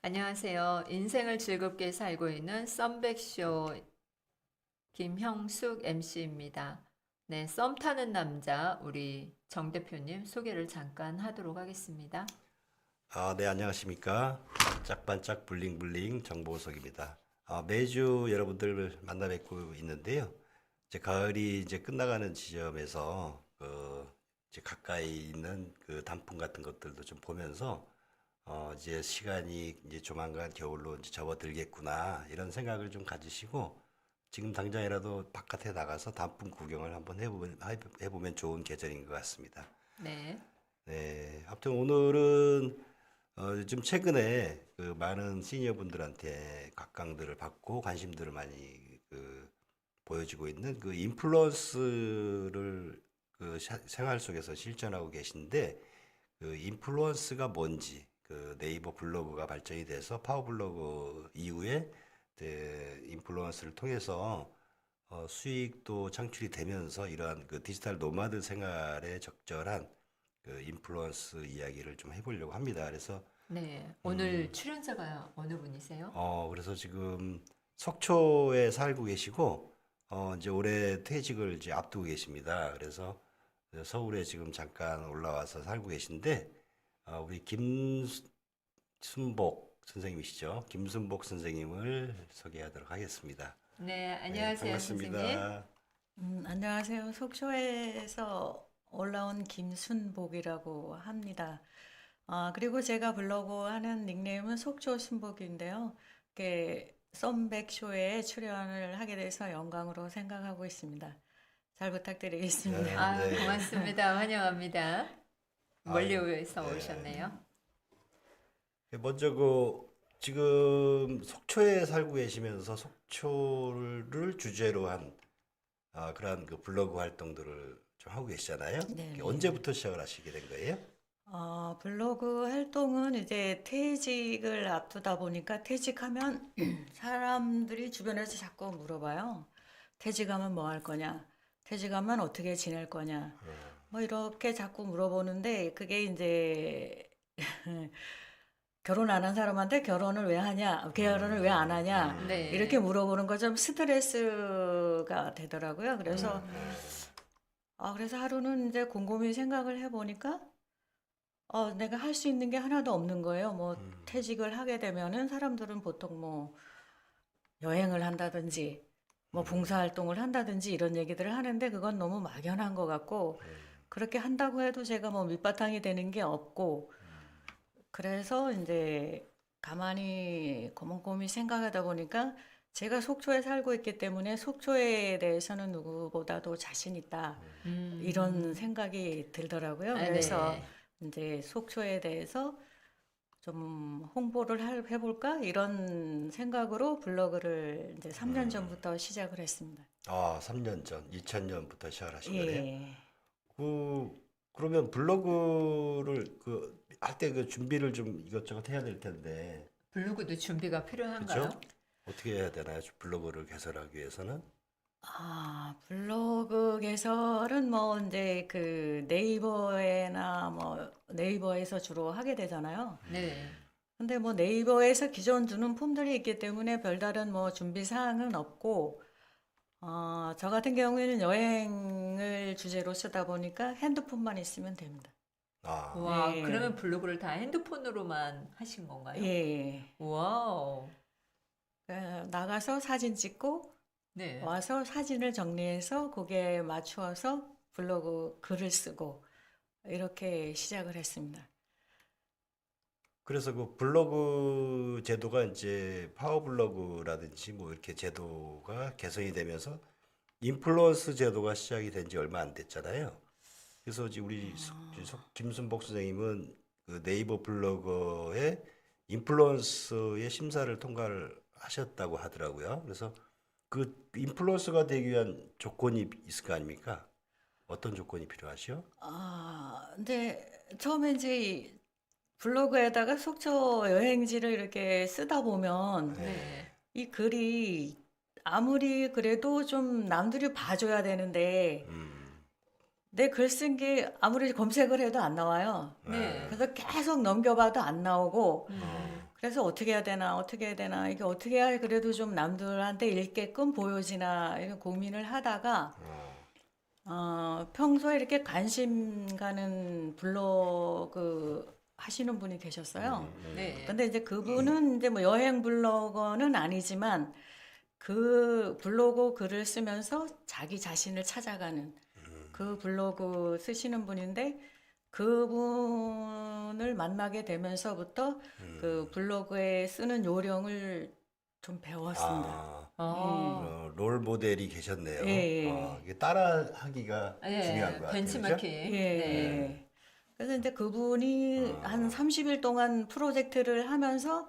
안녕하세요. 인생을 즐겁게 살고 있는 썸백쇼 김형숙 MC입니다. 네, 썸 타는 남자 우리 정 대표님 소개를 잠깐 하도록 하겠습니다. 네, 안녕하십니까. 반짝반짝 블링블링 정보석입니다. 매주 여러분들을 만나 뵙고 있는데요. 이제 가을이 이제 끝나가는 지점에서 이제 가까이 있는 그 단풍 같은 것들도 좀 보면서 이제 시간이 이제 조만간 겨울로 이제 접어들겠구나 이런 생각을 좀 가지시고 지금 당장이라도 바깥에 나가서 단풍 구경을 한번 해보면 좋은 계절인 것 같습니다. 네. 네, 아무튼 오늘은 요즘 최근에 그 많은 시니어분들한테 각광들을 받고 관심들을 많이 보여주고 있는 그 인플루언스를 생활 속에서 실천하고 계신데 그 인플루언스가 뭔지 그 네이버 블로그가 발전이 돼서 파워블로그 이후에 이제 인플루언스를 통해서 수익도 창출이 되면서 이러한 그 디지털 노마드 생활에 적절한 그 인플루언스 이야기를 좀 해보려고 합니다. 그래서 네. 오늘 출연자가 어느 분이세요? 그래서 지금 속초에 살고 계시고 이제 올해 퇴직을 이제 앞두고 계십니다. 그래서 서울에 지금 잠깐 올라와서 살고 계신데 우리 김순복 선생님이시죠? 김순복 선생님을 소개하도록 하겠습니다. 네, 네, 안녕하세요, 선생님. 반갑습니다. 안녕하세요. 속초에서 올라온 김순복이라고 합니다. 그리고 제가 블로그 하는 닉네임은 속초 순복인데요. 썸백쇼에 출연을 하게 돼서 영광으로 생각하고 있습니다. 잘 부탁드리겠습니다. 네, 아, 네. 고맙습니다. 환영합니다. 멀리서 네. 오셨네요. 먼저 지금 속초에 살고 계시면서 속초를 주제로 한 그러한 그 블로그 활동들을 좀 하고 계시잖아요. 네, 네. 언제부터 시작을 하시게 된 거예요? 블로그 활동은 이제 퇴직을 앞두다 보니까 퇴직하면 사람들이 주변에서 자꾸 물어봐요. 퇴직하면 뭐 할 거냐? 퇴직하면 어떻게 지낼 거냐? 뭐 이렇게 자꾸 물어보는데 그게 이제 결혼 안 한 사람한테 결혼을 왜 하냐? 결혼을 왜 안 하냐? 네. 이렇게 물어보는 거 좀 스트레스가 되더라고요. 그래서 그래서 하루는 이제 곰곰이 생각을 해보니까 내가 할 수 있는 게 하나도 없는 거예요. 뭐 퇴직을 하게 되면은 사람들은 보통 뭐 여행을 한다든지 뭐 봉사활동을 한다든지 이런 얘기들을 하는데 그건 너무 막연한 것 같고 그렇게 한다고 해도 제가 뭐 밑바탕이 되는 게 없고 그래서 이제 가만히 고만고민 생각하다 보니까 제가 속초에 살고 있기 때문에 속초에 대해서는 누구보다도 자신 있다 이런 생각이 들더라고요. 아, 그래서 네. 이제 속초에 대해서 좀 홍보를 해볼까 이런 생각으로 블로그를 이제 3년 전부터 시작을 했습니다. 3년 전, 2000년부터 시작을 하신 거네요. 예. 그러면 블로그를 할 때 그 준비를 좀 이것저것 해야 될 텐데, 블로그도 준비가 필요한가요? 그렇죠? 어떻게 해야 되나요? 블로그를 개설하기 위해서는? 블로그 개설은 뭐 이제 그 네이버에나 뭐 네이버에서 주로 하게 되잖아요. 네. 근데 뭐 네이버에서 기존 주는 폼들이 있기 때문에 별다른 뭐 준비 사항은 없고, 저 같은 경우에는 여행을 주제로 쓰다 보니까 핸드폰만 있으면 됩니다. 와, 네. 그러면 블로그를 다 핸드폰으로만 하신 건가요? 예. 와우. 나가서 사진 찍고 네. 와서 사진을 정리해서 거기에 맞추어서 블로그 글을 쓰고 이렇게 시작을 했습니다. 그래서 그 블로그 제도가 이제 파워블로그라든지 뭐 이렇게 제도가 개선이 되면서 인플루언스 제도가 시작이 된 지 얼마 안 됐잖아요. 그래서 이제 우리 김순복 선생님은 그 네이버 블로거의 인플루언서의 심사를 통과를 하셨다고 하더라고요. 그래서 그 인플루언서가 되기 위한 조건이 있을 거 아닙니까? 어떤 조건이 필요하시오? 근데 처음에 이제 이 블로그에다가 속초 여행지를 이렇게 쓰다 보면 네. 이 글이 아무리 그래도 좀 남들이 봐줘야 되는데 내 글 쓴 게 아무리 검색을 해도 안 나와요. 네. 그래서 계속 넘겨봐도 안 나오고 그래서 어떻게 해야 되나, 어떻게 해야 되나, 이게 어떻게 해야 그래도 좀 남들한테 읽게끔 보여지나, 이런 고민을 하다가, 평소에 이렇게 관심 가는 블로그 하시는 분이 계셨어요. 네. 근데 이제 그분은 이제 뭐 여행 블로거는 아니지만 그 블로그 글을 쓰면서 자기 자신을 찾아가는 그 블로그 쓰시는 분인데 그분을 만나게 되면서부터 그 블로그에 쓰는 요령을 좀 배웠습니다. 아, 어, 롤 모델이 계셨네요. 예, 예. 이게 따라하기가 예, 중요한 것 같아요. 벤치마킹. 예. 네. 그래서 이제 그분이 한 30일 동안 프로젝트를 하면서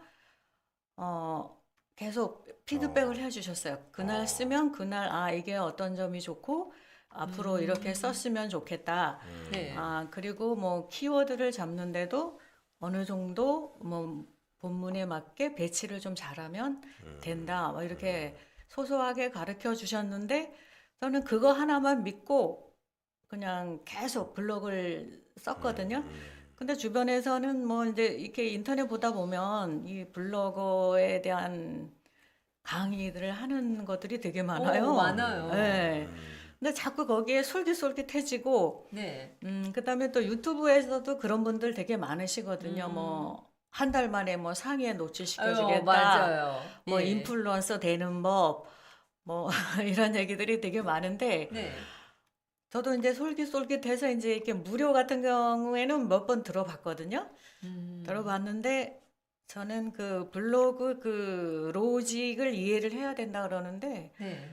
계속 피드백을 해주셨어요. 그날 쓰면 그날 이게 어떤 점이 좋고 앞으로 이렇게 썼으면 좋겠다. 네. 그리고 뭐 키워드를 잡는데도 어느 정도 뭐 본문에 맞게 배치를 좀 잘하면 된다. 뭐 이렇게 소소하게 가르쳐 주셨는데 저는 그거 하나만 믿고 그냥 계속 블로그를 썼거든요. 근데 주변에서는 뭐 이제 이렇게 인터넷 보다 보면 이 블로거에 대한 강의들을 하는 것들이 되게 많아요. 많아요. 네. 근데 자꾸 거기에 솔깃솔깃해지고, 네. 그다음에 또 유튜브에서도 그런 분들 되게 많으시거든요. 음. 뭐, 한 달 만에 뭐 상위에 노출시켜 아유, 주겠다. 맞아요. 뭐, 예. 인플루언서 되는 법, 뭐, 이런 얘기들이 되게 많은데, 네. 저도 이제 솔깃솔깃해서 이제 이렇게 무료 같은 경우에는 몇 번 들어봤거든요. 들어봤는데 저는 그 블로그 그 로직을 이해를 해야 된다 그러는데 네.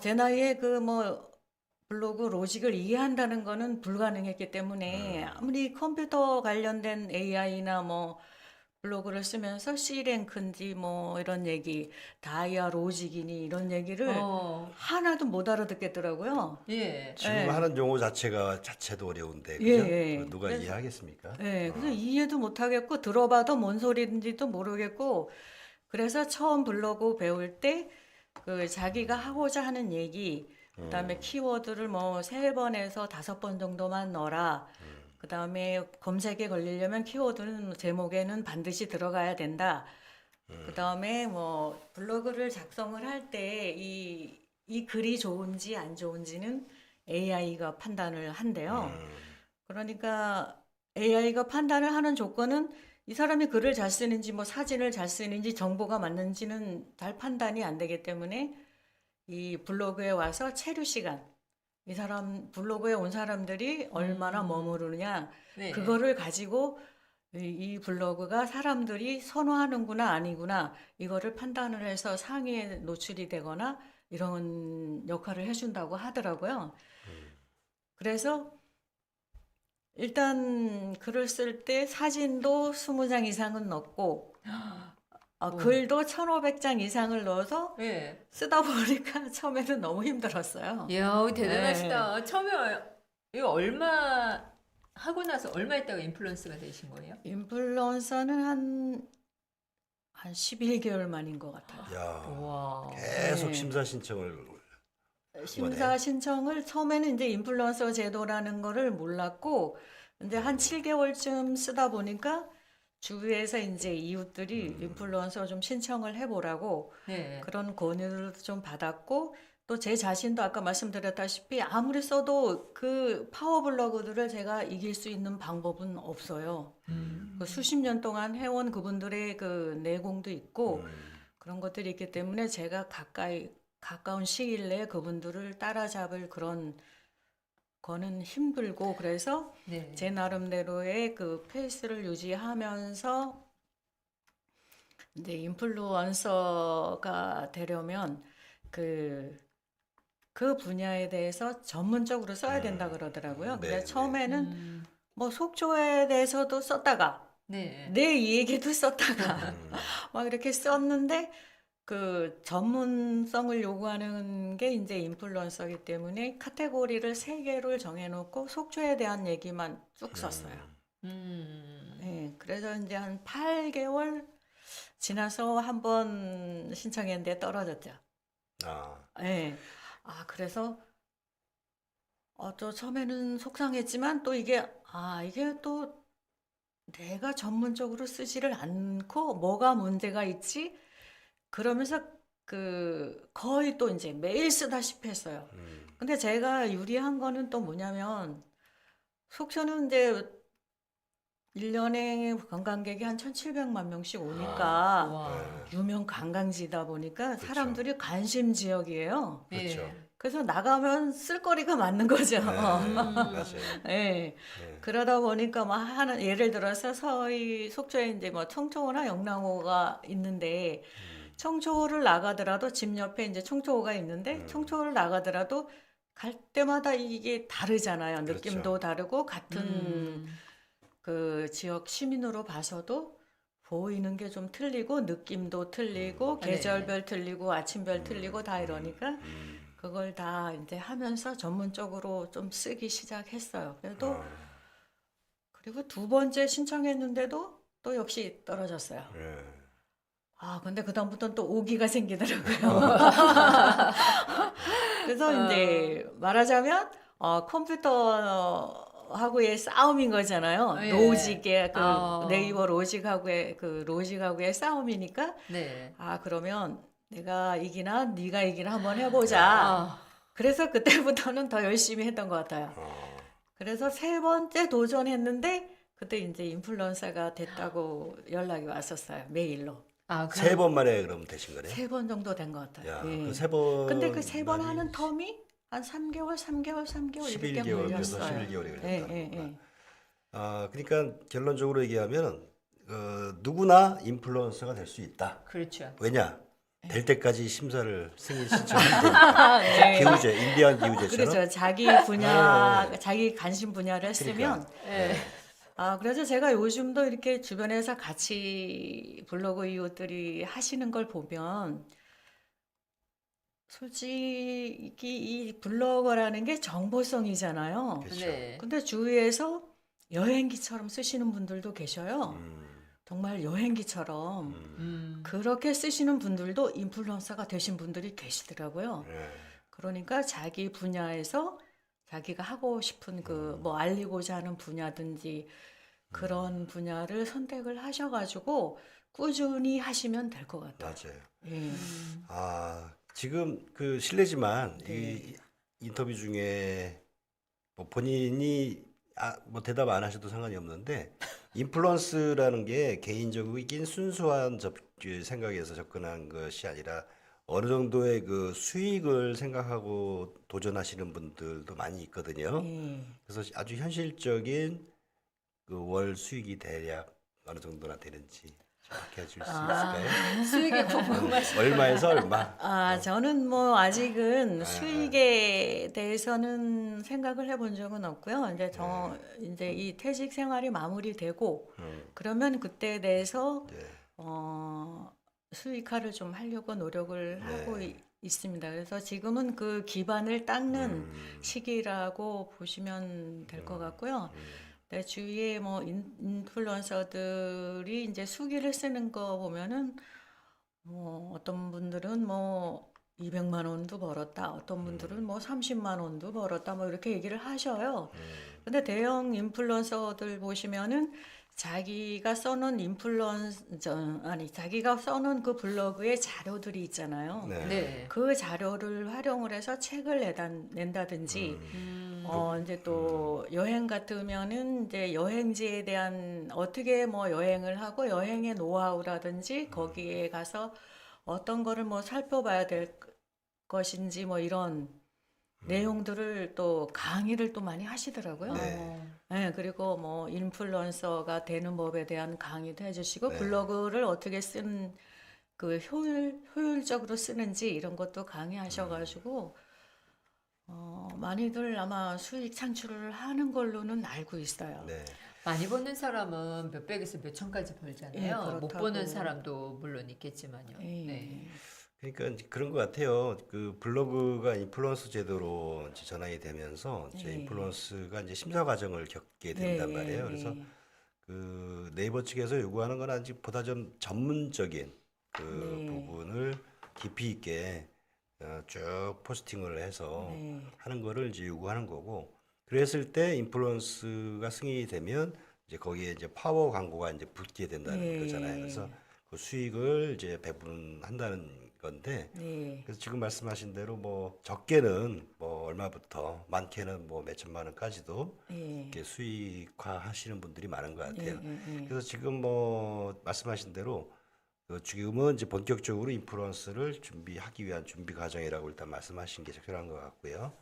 제 나이에 그 뭐 블로그 로직을 이해한다는 거는 불가능했기 때문에 아무리 컴퓨터 관련된 AI나 뭐 블로그를 쓰면서 C랭크인지 뭐 이런 얘기, 다이아 로직이니 이런 얘기를 하나도 못 알아듣겠더라고요. 예. 지금 예. 하는 용어 자체도 어려운데, 예, 그죠? 예. 그걸 누가 그래서- 이해하겠습니까? 네, 그래서 이해도 못하겠고 들어봐도 뭔 소리인지도 모르겠고 그래서 처음 블로그 배울 때 그 자기가 하고자 하는 얘기 그다음에 키워드를 뭐 3번에서 5번 정도만 넣어라. 그다음에 검색에 걸리려면 키워드는 제목에는 반드시 들어가야 된다. 그다음에 뭐 블로그를 작성을 할 때 이 글이 좋은지 안 좋은지는 AI가 판단을 한대요. 그러니까 AI가 판단을 하는 조건은 이 사람이 글을 잘 쓰는지 뭐 사진을 잘 쓰는지 정보가 맞는지는 잘 판단이 안 되기 때문에 이 블로그에 와서 체류 시간 이 사람 블로그에 온 사람들이 얼마나 머무르느냐 네. 그거를 가지고 이 블로그가 사람들이 선호하는구나 아니구나 이거를 판단을 해서 상위에 노출이 되거나 이런 역할을 해준다고 하더라고요. 그래서 일단 글을 쓸 때 사진도 20장 이상은 넣고 글도 1,500장 이상을 넣어서 예. 쓰다 보니까 처음에는 너무 힘들었어요. 이야, 대단하시다. 처음에 이거 얼마 하고 나서 얼마 있다가 인플루언서가 되신 거예요? 인플루언서는 한 11개월 만인 것 같아요. 야, 와. 계속 네. 심사 신청을. 심사 신청을 처음에는 이제 인플루언서 제도라는 거를 몰랐고 이제 한 7개월쯤 쓰다 보니까 주위에서 이제 이웃들이 인플루언서 좀 신청을 해보라고 네. 그런 권유를 좀 받았고 또 제 자신도 아까 말씀드렸다시피 아무리 써도 그 파워블로거들을 제가 이길 수 있는 방법은 없어요. 그 수십 년 동안 해온 그분들의 그 내공도 있고 그런 것들이 있기 때문에 제가 가까운 시일 내에 그분들을 따라잡을 그런 거는 힘들고 그래서 네. 제 나름대로의 그 페이스를 유지하면서 이제 인플루언서가 되려면 그 분야에 대해서 전문적으로 써야 된다 그러더라고요. 네, 그래서 네. 처음에는 뭐 속초에 대해서도 썼다가 네. 내 얘기도 썼다가 막 이렇게 썼는데 그 전문성을 요구하는 게 이제 인플루언서이기 때문에 카테고리를 3개를 정해놓고 속초에 대한 얘기만 쭉 썼어요. 네, 그래서 이제 한 8개월 지나서 한번 신청했는데 떨어졌죠. 네. 그래서 또 처음에는 속상했지만 또 이게 또 내가 전문적으로 쓰지를 않고 뭐가 문제가 있지? 그러면서 그 거의 또 이제 매일 쓰다시피 했어요. 근데 제가 유리한 거는 또 뭐냐면 속초는 이제 1년에 관광객이 한 1,700만 명씩 오니까 와. 유명 관광지다 보니까 그렇죠. 사람들이 관심 지역이에요. 그렇죠. 예. 그래서 나가면 쓸거리가 많은 거죠. 네, 맞아요. 예. 네. 그러다 보니까 막 하는 예를 들어서 속초에 이제 뭐 청초호나 영랑호가 있는데 청초호를 나가더라도 집 옆에 이제 청초호가 있는데 청초호를 나가더라도 갈 때마다 이게 다르잖아요. 그렇죠. 느낌도 다르고 같은 음. 그 지역 시민으로 봐서도 보이는 게 좀 틀리고 느낌도 틀리고 네. 계절별 틀리고 아침별 틀리고 다 이러니까 그걸 다 이제 하면서 전문적으로 좀 쓰기 시작했어요. 그래도 그리고 두 번째 신청했는데도 또 역시 떨어졌어요. 네. 아, 근데 그다음부터는 또 오기가 생기더라고요. 그래서 이제 말하자면 컴퓨터하고의 싸움인 거잖아요. 예. 로직의 그 아. 네이버 로직하고의 싸움이니까 네. 아, 그러면 내가 이기나 네가 이기나 한번 해보자. 아. 그래서 그때부터는 더 열심히 했던 것 같아요. 그래서 세 번째 도전했는데 그때 이제 인플루언서가 됐다고 연락이 왔었어요. 메일로. 아, 세 번 만에 그럼 되신 거네요? 세 번 정도 된 것 같아요. 야, 예. 그 세 번. 근데 그 세 번 하는 텀이 한 3개월 이렇게 11개월에서 걸렸어요. 11개월이 예, 걸렸다. 예, 예. 그러니까 결론적으로 얘기하면 누구나 인플루언서가 될 수 있다. 그렇죠. 왜냐? 될 때까지 심사를 승인 신청하면 되니까. 네. 기우제, 인디안 기우제처럼. 그렇죠. 자기 분야, 자기 관심 분야를 쓰면. 예. 그래서 제가 요즘도 이렇게 주변에서 같이 블로그 이웃들이 하시는 걸 보면 솔직히 이 블로거라는 게 정보성이잖아요. 그렇죠. 네. 근데 주위에서 여행기처럼 쓰시는 분들도 계셔요. 정말 여행기처럼. 그렇게 쓰시는 분들도 인플루언서가 되신 분들이 계시더라고요. 네. 그러니까 자기 분야에서 자기가 하고 싶은 그 뭐 알리고자 하는 분야든지 그런 분야를 선택을 하셔가지고 꾸준히 하시면 될 것 같아요. 맞아요. 예. 지금 그 실례지만 네. 이 인터뷰 중에 뭐 본인이 뭐 대답 안 하셔도 상관이 없는데 인플루언스라는 게 개인적이긴 순수한 그 생각에서 접근한 것이 아니라 어느 정도의 그 수익을 생각하고 도전하시는 분들도 많이 있거든요. 예. 그래서 아주 현실적인 그 월 수익이 대략 어느 정도나 되는지 좀 밝혀줄 수 있을까요? 수익이 궁금하시. 얼마에서 얼마? 저는 뭐 아직은 아. 수익에 대해서는 생각을 해본 적은 없고요. 이제 이 퇴직 생활이 마무리되고 그러면 그때에 대해서 네. 수익화를 좀 하려고 노력을 하고 네. 있습니다. 그래서 지금은 그 기반을 닦는 시기라고 보시면 될 것 같고요. 내 주위에 뭐 인플루언서들이 이제 수기를 쓰는 거 보면은 뭐 어떤 분들은 뭐 200만 원도 벌었다. 어떤 분들은 뭐 30만 원도 벌었다. 뭐 이렇게 얘기를 하셔요. 근데 대형 인플루언서들 보시면은 자기가 써놓은 자기가 써놓은 그 블로그에 자료들이 있잖아요. 네. 네. 그 자료를 활용을 해서 책을 낸다든지 이제 또 여행 같으면은 이제 여행지에 대한 어떻게 뭐 여행을 하고 여행의 노하우라든지 거기에 가서 어떤 거를 뭐 살펴봐야 될 것인지 뭐 이런 내용들을 또 강의를 또 많이 하시더라고요. 네. 네, 그리고 뭐 인플루언서가 되는 법에 대한 강의도 해주시고 네. 블로그를 어떻게 쓴 그 효율적으로 쓰는지 이런 것도 강의하셔가지고 많이들 아마 수익 창출을 하는 걸로는 알고 있어요. 네. 많이 버는 사람은 몇백에서 몇천까지 벌잖아요. 예, 못 그렇다고. 버는 사람도 물론 있겠지만요. 예. 네. 그러니까 이제 그런 것 같아요. 그 블로그가 인플루언서 제도로 이제 전환이 되면서 이제 네. 인플루언서가 이제 심사 과정을 겪게 된단 네, 말이에요. 예, 그래서 예. 그 네이버 측에서 요구하는 건 아직 보다 좀 전문적인 그 네. 부분을 깊이 있게 쭉 포스팅을 해서 네. 하는 거를 이제 요구하는 거고, 그랬을 때 인플루언스가 승인이 되면 이제 거기에 이제 파워 광고가 이제 붙게 된다는 예. 거잖아요. 그래서 그 수익을 이제 배분한다는 건데 네. 그래서 지금 말씀하신 대로 뭐 적게는 뭐 얼마부터 많게는 뭐 몇천만 원까지도 예. 이렇게 수익화 하시는 분들이 많은 것 예, 같아요. 예, 예. 그래서 지금 뭐 말씀하신 대로 그 지금은 이제 본격적으로 인플루언서를 준비하기 위한 준비 과정이라고 일단 말씀하신 게 적절한 것 같고요.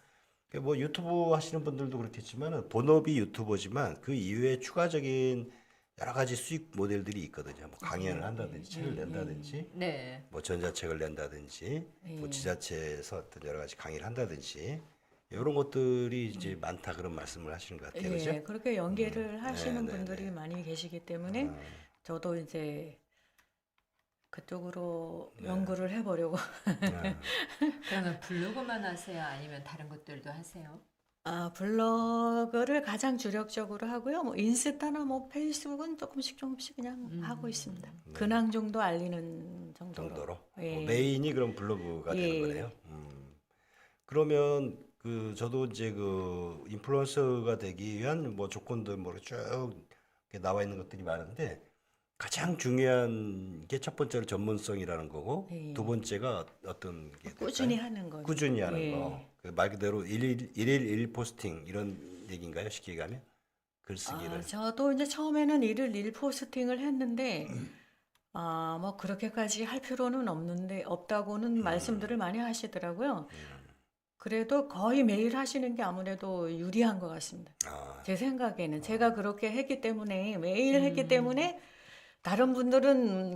뭐 유튜브 하시는 분들도 그렇겠지만은 본업이 유튜버지만 그 이외에 추가적인 여러 가지 수익 모델들이 있거든요. 뭐 강연을 한다든지 책을 낸다든지 네. 뭐 전자책을 낸다든지 뭐 지자체에서 어떤 여러 가지 강의를 한다든지 이런 것들이 이제 많다 그런 말씀을 하시는 것 같아요. 그죠? 예, 그렇게 연계를 하시는 네, 네, 분들이 네. 많이 계시기 때문에 저도 이제 그쪽으로 네. 연구를 해보려고. 네. 그러면 블로그만 하세요? 아니면 다른 것들도 하세요? 아, 블로그를 가장 주력적으로 하고요. 뭐 인스타나 뭐 페이스북은 조금씩 그냥 하고 있습니다. 근황 정도 알리는 정도로. 정도로 예. 메인이 그럼 블로그가 되는 예. 거네요. 그러면 그 저도 이제 그 인플루언서가 되기 위한 뭐 조건들 뭐 쭉 이렇게 나와 있는 것들이 많은데 가장 중요한 게 첫 번째로 전문성이라는 거고 예. 두 번째가 어떤 게 될까요? 꾸준히 하는 거죠. 꾸준히 하는 예. 거. 그 말 그대로 일일 일 포스팅 이런 얘기인가요? 쉽게 얘기하면 글쓰기를. 저도 이제 처음에는 일을 일 포스팅을 했는데, 뭐 그렇게까지 할 필요는 없다고는 말씀들을 많이 하시더라고요. 그래도 거의 매일 하시는 게 아무래도 유리한 것 같습니다. 아, 제 생각에는 제가 그렇게 했기 때문에 매일 했기 때문에 다른 분들은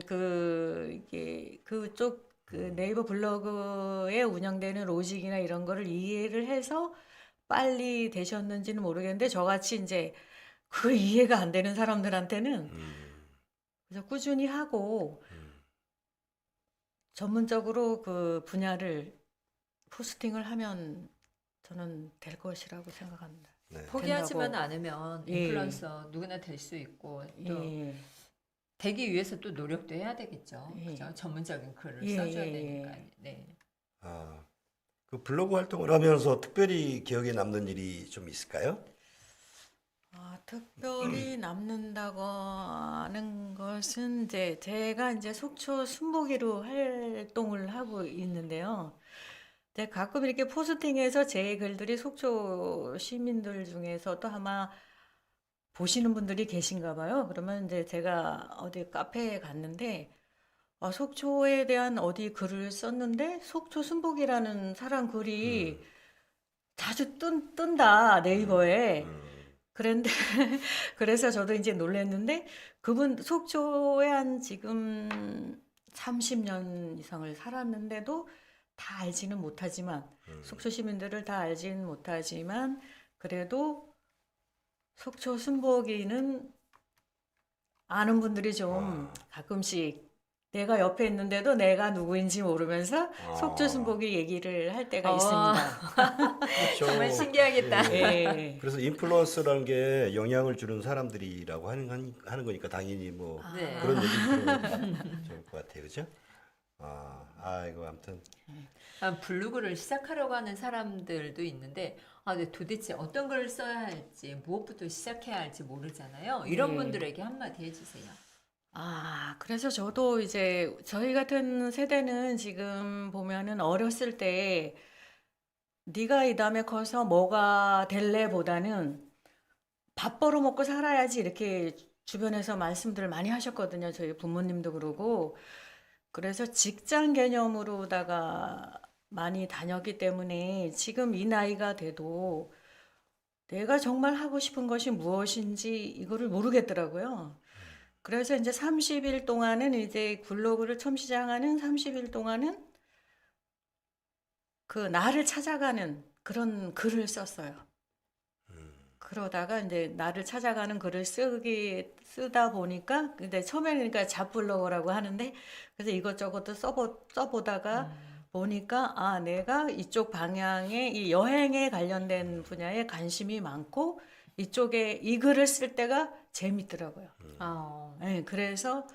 이게 그쪽 그 네이버 블로그에 운영되는 로직이나 이런 거를 이해를 해서 빨리 되셨는지는 모르겠는데 저같이 이제 그 이해가 안 되는 사람들한테는 그래서 꾸준히 하고 전문적으로 그 분야를 포스팅을 하면 저는 될 것이라고 생각합니다. 네. 포기하지만 된다고. 않으면 예. 인플루언서 누구나 될 수 있고 또 예. 되기 위해서 또 노력도 해야 되겠죠. 예. 그죠? 전문적인 글을 예, 써줘야 예, 되니까. 예. 네. 아, 그 블로그 활동을 하면서 특별히 기억에 남는 일이 좀 있을까요? 특별히 남는다고 하는 것은 이제 제가 이제 속초 순복이로 활동을 하고 있는데요. 이제 가끔 이렇게 포스팅해서 제 글들이 속초 시민들 중에서도 아마 보시는 분들이 계신가 봐요. 그러면 이제 제가 어디 카페에 갔는데 속초에 대한 어디 글을 썼는데 속초 순복이라는 사람 글이 자주 뜬다 네이버에. 그런데 그래서 저도 이제 놀랐는데 그분 속초에 한 지금 30년 이상을 살았는데도 다 알지는 못하지만 속초 시민들을 다 알지는 못하지만 그래도 속초 순복이는 아는 분들이 좀 가끔씩 내가 옆에 있는데도 내가 누구인지 모르면서 속초 순복이 얘기를 할 때가 있습니다. 그렇죠. 정말 신기하겠다. 예. 그래서 인플루언서라는 게 영향을 주는 사람들이라고 하는 거니까 당연히 뭐 네. 그런 얘기 들으면 좋을 것 같아요. 그죠? 이거 아무튼 블로그를 시작하려고 하는 사람들도 있는데 근데 도대체 어떤 글을 써야 할지 무엇부터 시작해야 할지 모르잖아요. 이런 네. 분들에게 한마디 해주세요. 그래서 저도 이제 저희 같은 세대는 지금 보면은 어렸을 때 네가 이 다음에 커서 뭐가 될래 보다는 밥 벌어먹고 살아야지 이렇게 주변에서 말씀들을 많이 하셨거든요. 저희 부모님도 그러고. 그래서 직장 개념으로다가 많이 다녔기 때문에 지금 이 나이가 돼도 내가 정말 하고 싶은 것이 무엇인지 이거를 모르겠더라고요. 그래서 이제 30일 동안은 이제 블로그를 처음 시작하는 30일 동안은 그 나를 찾아가는 그런 글을 썼어요. 그러다가 이제 나를 찾아가는 글을 쓰다 보니까 근데 처음에는 그러니까 잡블로거라고 하는데 그래서 이것저것도 써보다가 보니까 내가 이쪽 방향의 이 여행에 관련된 분야에 관심이 많고 이쪽에 이 글을 쓸 때가 재밌더라고요. 네, 그래서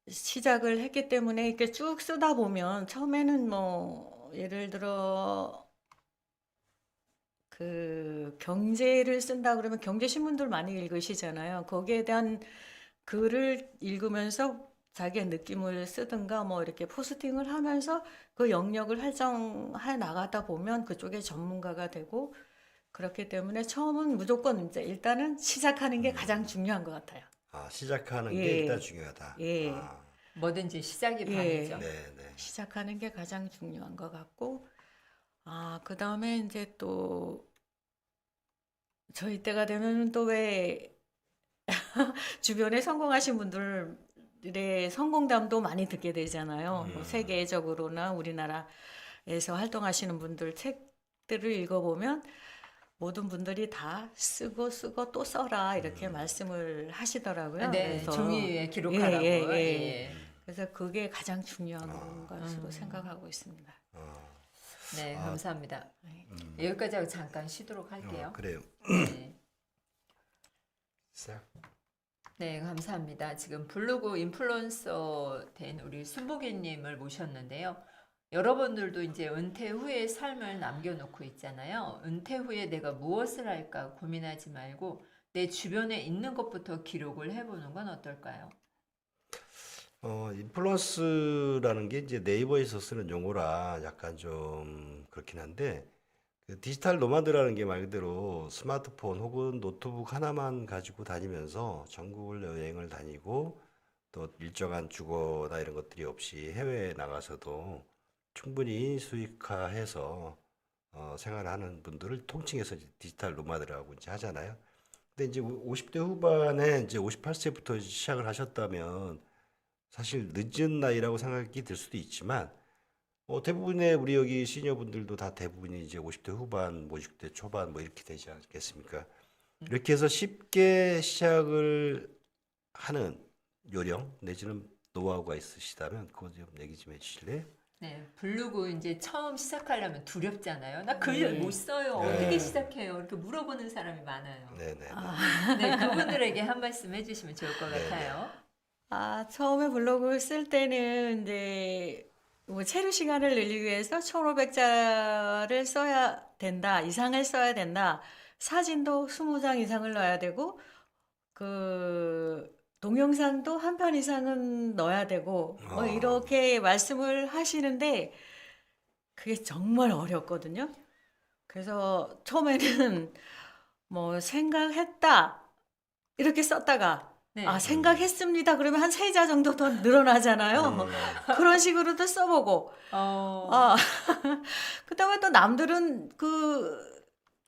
시작을 했기 때문에 이렇게 쭉 쓰다 보면 처음에는 뭐 예를 들어 그 경제를 쓴다 그러면 경제 신문들 많이 읽으시잖아요. 거기에 대한 글을 읽으면서 자기의 느낌을 쓰든가 뭐 이렇게 포스팅을 하면서 그 영역을 활성해 나가다 보면 그쪽에 전문가가 되고 그렇기 때문에 처음은 무조건 이제 일단은 시작하는 게 가장 중요한 것 같아요. 시작하는 게 예. 일단 중요하다. 예. 뭐든지 시작이 예. 반이죠. 네, 네. 시작하는 게 가장 중요한 것 같고, 그다음에 이제 또 저희 때가 되면 또 왜 주변에 성공하신 분들의 성공담도 많이 듣게 되잖아요. 뭐 세계적으로나 우리나라에서 활동하시는 분들 책들을 읽어보면 모든 분들이 다 쓰고 또 써라 이렇게 말씀을 하시더라고요. 네, 그래서 종이 위에 기록하라고. 예. 예. 그래서 그게 가장 중요한 것으로 생각하고 있습니다. 네, 감사합니다. 네. 여기까지 하고 잠깐 쉬도록 할게요. 그래요. 네. 시작. 네, 감사합니다. 지금 블로그 인플루언서 된 우리 순복이님을 모셨는데요. 여러분들도 이제 은퇴 후의 삶을 남겨놓고 있잖아요. 은퇴 후에 내가 무엇을 할까 고민하지 말고 내 주변에 있는 것부터 기록을 해보는 건 어떨까요? 인플루언스라는 게 이제 네이버에서 쓰는 용어라 약간 좀 그렇긴 한데 그 디지털 노마드라는 게 말 그대로 스마트폰 혹은 노트북 하나만 가지고 다니면서 전국을 여행을 다니고 또 일정한 주거나 이런 것들이 없이 해외에 나가서도 충분히 수익화해서 생활하는 분들을 통칭해서 이제 디지털 노마드라고 이제 하잖아요. 근데 이제 50대 후반에 이제 58세부터 시작을 하셨다면 사실 늦은 나이라고 생각이 들 수도 있지만 대부분의 우리 여기 시니어분들도 다 대부분이 이제 50대 후반, 뭐 60대 초반 뭐 이렇게 되지 않겠습니까? 이렇게 해서 쉽게 시작을 하는 요령 내지는 노하우가 있으시다면 그거 좀 얘기 좀 해주실래요? 네, 블로그 이제 처음 시작하려면 두렵잖아요. 나 글 네. 못 써요. 네. 어떻게 시작해요? 이렇게 물어보는 사람이 많아요. 네네. 네, 그분들에게 한 말씀 해주시면 좋을 것 네, 같아요. 처음에 블로그를 쓸 때는 이제 뭐 체류 시간을 늘리기 위해서 1,500자를 써야 된다, 이상을 써야 된다. 사진도 20장 이상을 넣어야 되고, 그 동영상도 한 편 이상은 넣어야 되고, 뭐 이렇게 말씀을 하시는데 그게 정말 어렵거든요. 그래서 처음에는 뭐 생각했다 이렇게 썼다가 네. 생각했습니다. 그러면 한 3자 정도 더 늘어나잖아요. 그런 식으로도 써보고. 그다음에 또 남들은 그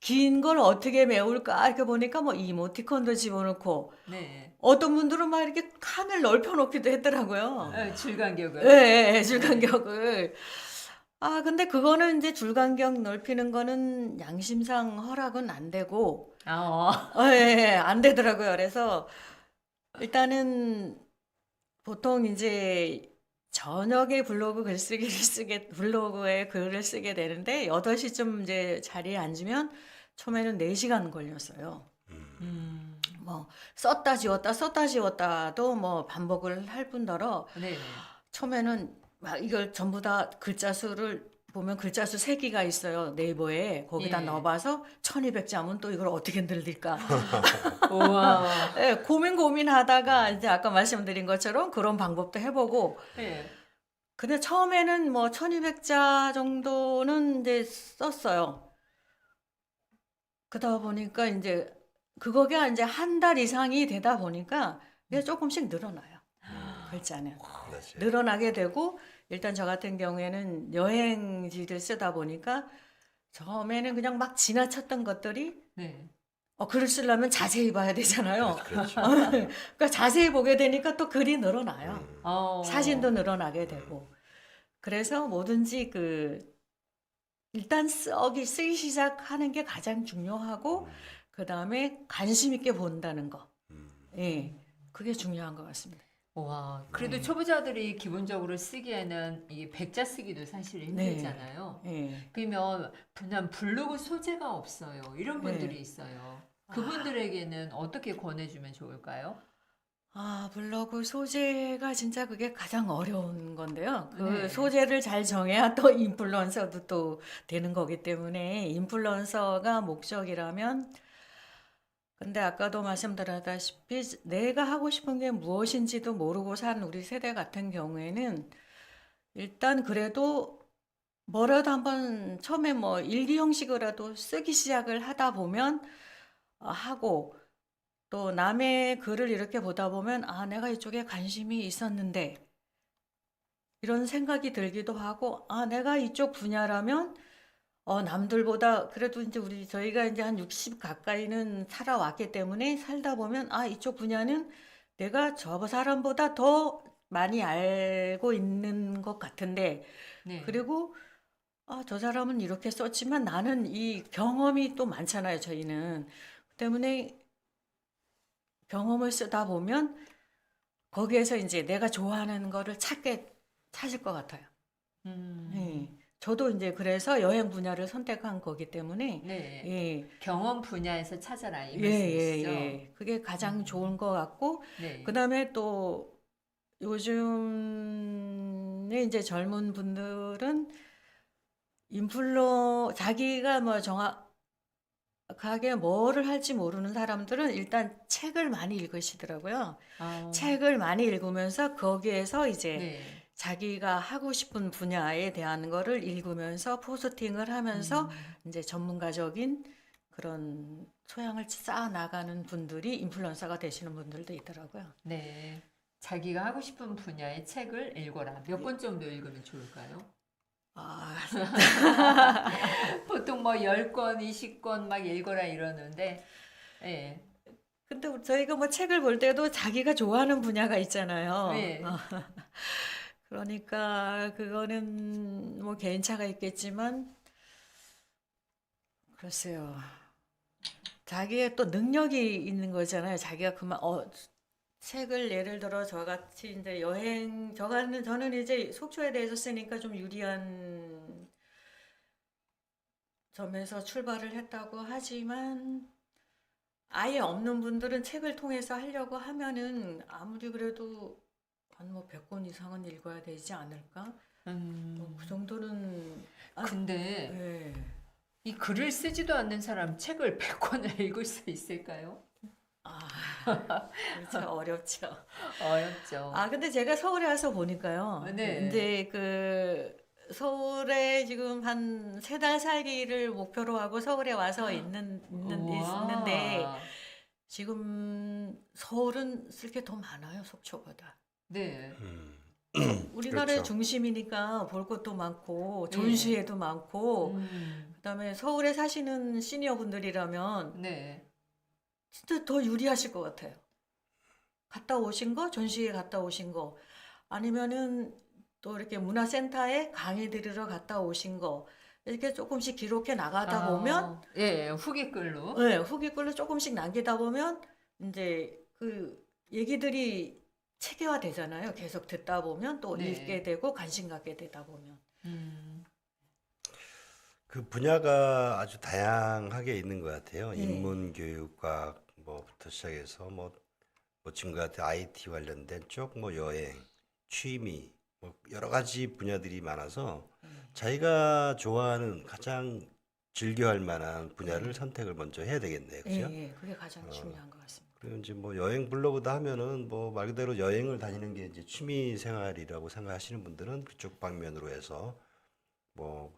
긴 걸 어떻게 메울까 이렇게 보니까 뭐 이모티콘도 집어넣고 네. 어떤 분들은 막 이렇게 칸을 넓혀 놓기도 했더라고요. 줄간격을. 예, 줄간격을. 근데 그거는 이제 줄간격 넓히는 거는 양심상 허락은 안 되고, 예, 안 되더라고요. 그래서 일단은 보통 이제 저녁에 블로그에 글을 쓰게 되는데 8시쯤 이제 자리에 앉으면 처음에는 4시간 걸렸어요. 뭐 썼다 지웠다도 뭐 반복을 할 뿐더러 네. 처음에는 막 이걸 전부 다 글자 수를 보면 글자 수 3개가 있어요. 네이버에. 거기다 예. 넣어봐서 1200자면 또 이걸 어떻게 늘릴까. 우와. 예, 고민하다가 이제 아까 말씀드린 것처럼 그런 방법도 해보고. 네. 근데 처음에는 뭐 1200자 정도는 이제 썼어요. 그러다 보니까 이제 그거가 이제 한 달 이상이 되다 보니까 이게 조금씩 늘어나요. 글자는. 그렇지. 늘어나게 되고 일단 저 같은 경우에는 여행지를 쓰다 보니까 처음에는 그냥 막 지나쳤던 것들이 네. 글을 쓰려면 자세히 봐야 되잖아요. 그렇죠. 그러니까 자세히 보게 되니까 또 글이 늘어나요. 어. 사진도 늘어나게 되고. 그래서 뭐든지 일단 쓰기 시작하는 게 가장 중요하고 그다음에 관심 있게 본다는 거. 예. 그게 중요한 것 같습니다. 와, 그래도 초보자들이 기본적으로 쓰기에는 이 백자 쓰기도 사실 힘들잖아요. 예. 그러면 난 블로그 소재가 없어요. 이런 분들이 네. 있어요. 그분들에게는 어떻게 권해주면 좋을까요? 블로그 소재가 진짜 그게 가장 어려운 건데요. 그 네. 소재를 잘 정해야 또 인플루언서도 또 되는 거기 때문에 인플루언서가 목적이라면 근데 아까도 말씀드렸다시피 내가 하고 싶은 게 무엇인지도 모르고 산 우리 세대 같은 경우에는 일단 그래도 뭐라도 한번 처음에 뭐 일기 형식으로라도 쓰기 시작을 하다 보면 하고 또 남의 글을 이렇게 보다 보면 내가 이쪽에 관심이 있었는데 이런 생각이 들기도 하고 내가 이쪽 분야라면 남들보다 그래도 이제 저희가 이제 한 60 가까이는 살아왔기 때문에 살다 보면 이쪽 분야는 내가 저 사람보다 더 많이 알고 있는 것 같은데 네. 그리고 저 사람은 이렇게 썼지만 나는 이 경험이 또 많잖아요, 저희는. 때문에 경험을 쓰다 보면 거기에서 이제 내가 좋아하는 거를 찾을 것 같아요. 예. 저도 이제 그래서 여행 분야를 선택한 거기 때문에 네. 예. 경험 분야에서 찾아라 이 예, 말씀이시죠? 예. 그게 가장 좋은 것 같고 네. 그다음에 또 요즘에 이제 젊은 분들은 자기가 뭐 정확하게 뭐를 할지 모르는 사람들은 일단 책을 많이 읽으시더라고요. 책을 많이 읽으면서 거기에서 이제 네. 자기가 하고 싶은 분야에 대한 거를 읽으면서 포스팅을 하면서 이제 전문가적인 그런 소양을 쌓아 나가는 분들이 인플루언서가 되시는 분들도 있더라고요. 네. 자기가 하고 싶은 분야의 책을 읽어라. 몇 권 정도 읽으면 좋을까요? 보통 뭐 10권, 20권 막 읽어라 이러는데, 예. 근데 저희가 뭐 책을 볼 때도 자기가 좋아하는 분야가 있잖아요. 네. 그러니까 그거는 뭐 개인차가 있겠지만 글쎄요. 자기의 또 능력이 있는 거잖아요. 자기가 책을 예를 들어 저같이 이제 저는 이제 속초에 대해서 쓰니까 좀 유리한 점에서 출발을 했다고 하지만 아예 없는 분들은 책을 통해서 하려고 하면은 아무리 그래도 한 뭐 100권 이상은 읽어야 되지 않을까? 그 정도는 근데 네. 이 글을 쓰지도 않는 사람 책을 100권을 읽을 수 있을까요? 그렇죠. 어렵죠. 어렵죠. 근데 제가 서울에 와서 보니까요. 네. 이제 서울에 지금 한 3달 살기를 목표로 하고 서울에 와서 있는데 우와. 지금 서울은 쓸 게 더 많아요, 속초보다. 네. 우리나라의 그렇죠. 중심이니까 볼 것도 많고 네. 전시회도 많고 음. 그다음에 서울에 사시는 시니어 분들이라면 네. 진짜 더 유리하실 것 같아요. 갔다 오신 거, 전시회 갔다 오신 거, 아니면은 또 이렇게 문화센터에 강의 들으러 갔다 오신 거, 이렇게 조금씩 기록해 나가다 보면, 예, 후기글로. 네, 후기글로 조금씩 남기다 보면, 이제 그 얘기들이 체계화 되잖아요. 계속 듣다 보면 또 네. 읽게 되고 관심 갖게 되다 보면. 그 분야가 아주 다양하게 있는 것 같아요. 네. 인문교육학 뭐부터 시작해서 뭐 지금 같은 IT 관련된 쪽, 뭐 여행, 취미, 뭐 여러 가지 분야들이 많아서 자기가 좋아하는 가장 즐겨할 만한 분야를 선택을 먼저 해야 되겠네요. 그죠? 예, 그게 가장 중요한 것 같습니다. 그리고 이제 뭐 여행 블로그다 하면은 뭐 말 그대로 여행을 다니는 게 이제 취미 생활이라고 생각하시는 분들은 그쪽 방면으로 해서 뭐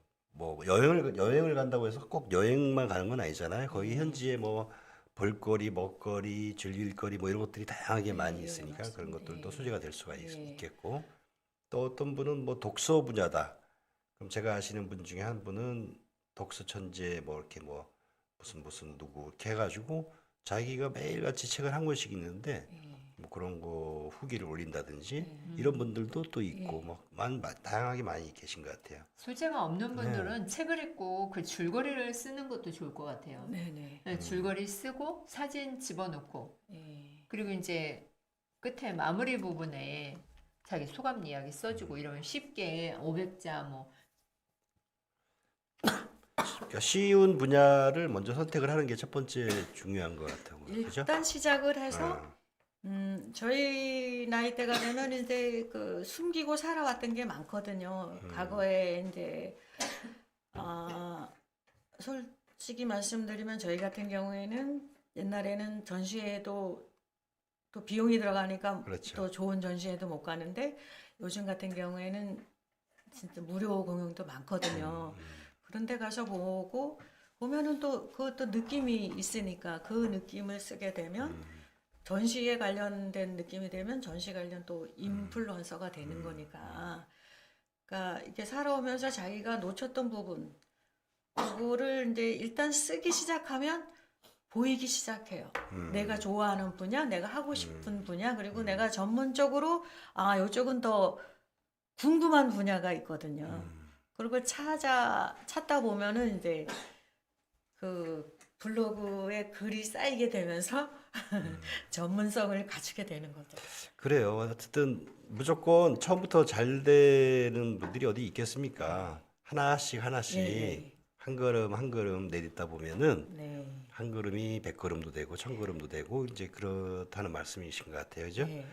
여행을 간다고 해서 꼭 여행만 가는 건 아니잖아요. 거기 현지에 뭐 볼거리, 먹거리, 즐길 거리 뭐 이런 것들이 다양하게 많이 예, 있으니까 그런 맞습니다. 것들도 예. 소재가 될 수가 예. 있겠고 또 어떤 분은 뭐 독서 분야다. 그럼 제가 아시는 분 중에 한 분은 독서 천재 뭐 이렇게 뭐 무슨 누구 이렇게 해가지고 자기가 매일같이 책을 한 권씩 읽는데 뭐 그런 거 후기를 올린다든지 이런 분들도 또 있고 뭐 다양하게 많이 계신 것 같아요. 소재가 없는 분들은 책을 읽고 그 줄거리를 쓰는 것도 좋을 것 같아요. 네네. 네, 줄거리 쓰고 사진 집어넣고 예. 그리고 이제 끝에 마무리 부분에 자기 소감 이야기 써주고 이러면 쉽게 500자 뭐 그러니까 쉬운 분야를 먼저 선택을 하는 게 첫 번째 중요한 것 같아요. 그죠? 일단 시작을 해서 저희 나이대가 되면 이제 그 숨기고 살아왔던 게 많거든요. 과거에 이제 아, 솔직히 말씀드리면 저희 같은 경우에는 옛날에는 전시회도 또 비용이 들어가니까 그렇죠. 또 좋은 전시회도 못 가는데 요즘 같은 경우에는 진짜 무료 공연도 많거든요. 그런 데 가서 보면은 또 그것도 느낌이 있으니까 그 느낌을 쓰게 되면 전시에 관련된 느낌이 되면 전시 관련 또 인플루언서가 되는 거니까. 그러니까 이렇게 살아오면서 자기가 놓쳤던 부분, 그거를 이제 일단 쓰기 시작하면 보이기 시작해요. 내가 좋아하는 분야, 내가 하고 싶은 분야, 그리고 내가 전문적으로 이쪽은 더 궁금한 분야가 있거든요. 그리고 찾다 보면은 이제 그 블로그에 글이 쌓이게 되면서 전문성을 갖추게 되는 거죠. 그래요. 어쨌든 무조건 처음부터 잘 되는 분들이 어디 있겠습니까? 하나씩 하나씩 네, 한 걸음 한 걸음 내딛다 보면은 네, 한 걸음이 100걸음도 되고 1000걸음도 되고 이제 그렇다는 말씀이신 것 같아요. 그죠? 네.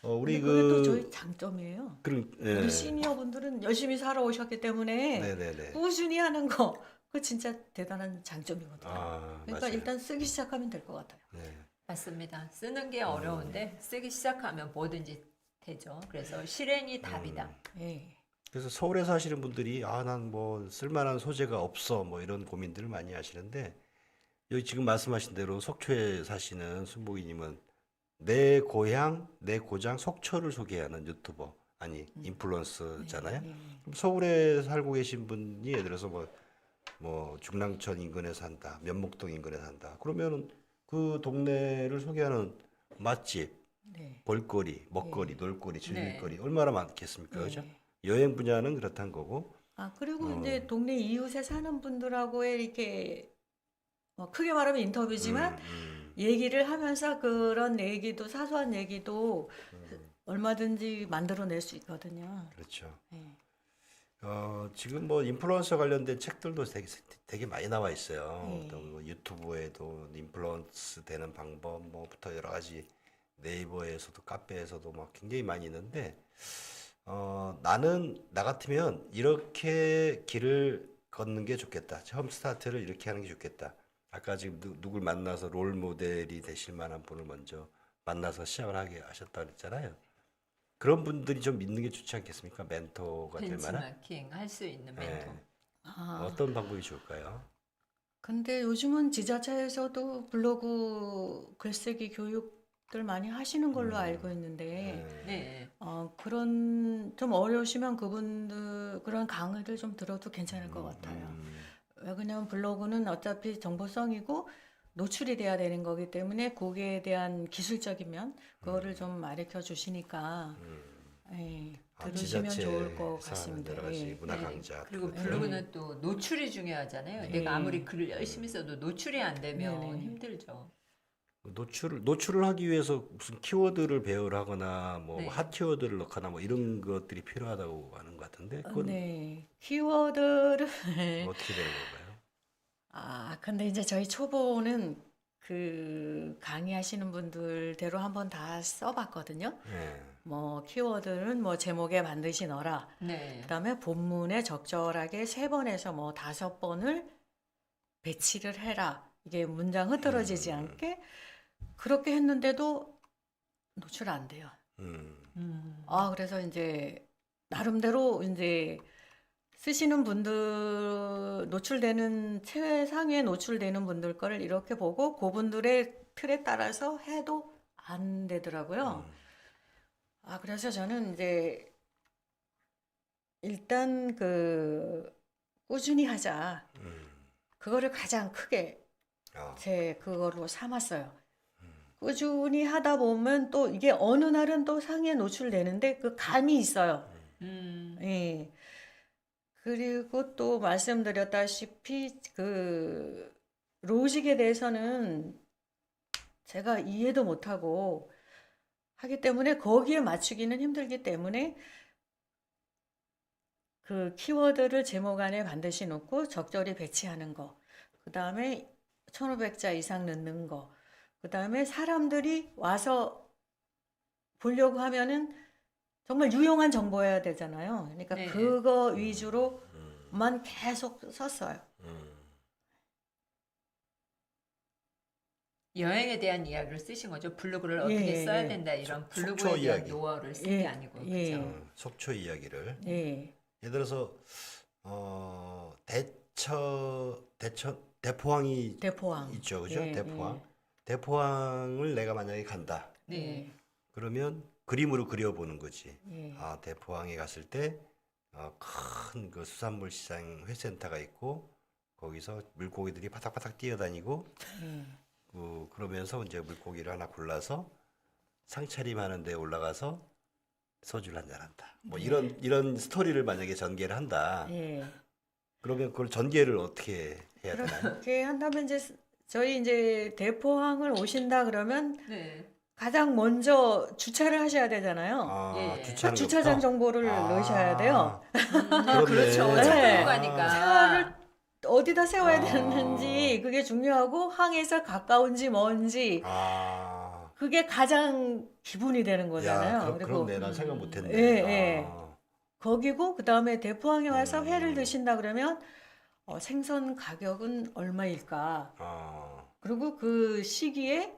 우리 근데 그게 또 그 저희 장점이에요. 그런 우리 시니어 분들은 열심히 살아오셨기 때문에 네네네. 꾸준히 하는 거, 그거 진짜 대단한 장점이거든요. 그러니까 맞아요. 일단 쓰기 시작하면 될 것 같아요. 네. 맞습니다. 쓰는 게 어려운데 쓰기 시작하면 뭐든지 되죠. 그래서 실행이 답이다. 예. 그래서 서울에 사시는 분들이 난 뭐 쓸만한 소재가 없어 뭐 이런 고민들을 많이 하시는데 여기 지금 말씀하신 대로 속초에 사시는 순복이님은 내 고향, 내 고장 속초를 소개하는 유튜버 아니 인플루언서잖아요. 예. 그럼 서울에 살고 계신 분이 예를 들어서 뭐 중랑천 인근에 산다, 면목동 인근에 산다. 그러면은 그 동네를 소개하는 맛집, 네. 볼거리, 먹거리, 놀거리, 즐길거리 네. 얼마나 많겠습니까, 그죠? 예. 여행 분야는 그렇다는 거고. 그리고 이제 동네 이웃에 사는 분들하고의 이렇게 크게 말하면 인터뷰지만 얘기를 하면서 그런 얘기도 사소한 얘기도 얼마든지 만들어낼 수 있거든요. 그렇죠. 예. 지금 뭐 인플루언서 관련된 책들도 되게 많이 나와 있어요. 네. 또 유튜브에도 인플루언스 되는 방법 뭐부터 여러 가지 네이버에서도 카페에서도 막 굉장히 많이 있는데 나는 나 같으면 이렇게 길을 걷는 게 좋겠다. 처음 스타트를 이렇게 하는 게 좋겠다. 아까 지금 누굴 만나서 롤 모델이 되실 만한 분을 먼저 만나서 시작을 하게 하셨다 그랬잖아요. 그런 분들이 좀 믿는 게 좋지 않겠습니까? 멘토가 될 만한? 벤치마킹 할 수 있는 네. 멘토. 어떤 방법이 좋을까요? 근데 요즘은 지자체에서도 블로그 글쓰기 교육들 많이 하시는 걸로 알고 있는데, 네. 그런 좀 어려우시면 그분들 그런 강의를 좀 들어도 괜찮을 것 같아요. 왜 그러냐면 블로그는 어차피 정보성이고 노출이 돼야 되는 거기 때문에 거기에 대한 기술적인 면 그거를 좀 가르쳐 주시니까 들으시면 좋을 것 지자체에서 하는 같습니다. 여러 가지 예. 문화 네. 강좌 그리고 같은 블로그는 또 노출이 중요하잖아요. 네. 내가 아무리 글을 열심히 써도 노출이 안 되면 네네. 힘들죠. 노출을 하기 위해서 무슨 키워드를 배열하거나 뭐 네. 핫 키워드를 넣거나 뭐 이런 것들이 필요하다고 하는 것 같은데 그건 네. 키워드를 어떻게 되는 건가요? 근데 이제 저희 초보는 그 강의하시는 분들대로 한번 다 써봤거든요. 네. 뭐 키워드는 뭐 제목에 반드시 넣어라. 네. 그다음에 본문에 적절하게 3번에서 뭐 5번을 배치를 해라. 이게 문장 흐트러지지 않게 그렇게 했는데도 노출 안 돼요. 그래서 이제 나름대로 이제 쓰시는 분들 노출되는 최상위에 노출되는 분들 거를 이렇게 보고 그분들의 틀에 따라서 해도 안 되더라고요. 그래서 저는 이제 일단 그 꾸준히 하자. 그거를 가장 크게 제 그거로 삼았어요. 꾸준히 하다 보면 또 이게 어느 날은 또 상위에 노출되는데 그 감이 있어요. 예. 그리고 또 말씀드렸다시피 그 로직에 대해서는 제가 이해도 못하고 하기 때문에 거기에 맞추기는 힘들기 때문에 그 키워드를 제목 안에 반드시 넣고 적절히 배치하는 거. 그 다음에 1500자 이상 넣는 거. 그 다음에 사람들이 와서 보려고 하면은 정말 유용한 정보여야 되잖아요. 그러니까 네. 그거 위주로만 계속 썼어요. 여행에 대한 이야기를 쓰신 거죠. 블로그를 예, 어떻게 예, 써야 예. 된다 이런 속초 블로그에 대한 이야기. 노하우를 쓴 예, 게 아니고 예. 그렇죠. 속초 이야기를. 예. 예를 들어서 대포항이 대포항. 있죠, 그죠? 예, 대포항. 대포항을 내가 만약에 간다. 네. 그러면 그림으로 그려보는 거지. 예. 아, 대포항에 갔을 때 큰 그 수산물 시장 회센터가 있고 거기서 물고기들이 바닥바닥 뛰어다니고 예. 그러면서 이제 물고기를 하나 골라서 상차림하는 데 올라가서 소주를 한잔한다. 뭐 이런 스토리를 만약에 전개를 한다. 예. 그러면 그걸 전개를 어떻게 해야 되나요? 그렇게 한다면 이제 저희 이제 대포항을 오신다 그러면 네. 가장 먼저 주차를 하셔야 되잖아요. 아, 예. 주차하는 주차장 것부터? 정보를 넣으셔야 돼요. 그렇죠. 네. 차 끌고 차를 가니까. 어디다 세워야 아. 되는지 그게 중요하고 항에서 가까운지 먼지 아, 그게 가장 기본이 되는 거잖아요. 야, 그리고 그렇네. 난 생각 못했네. 예, 예. 아, 거기고 그다음에 대포항에 와서 회를 음. 드신다 그러면 생선 가격은 얼마일까? 아, 그리고 그 시기에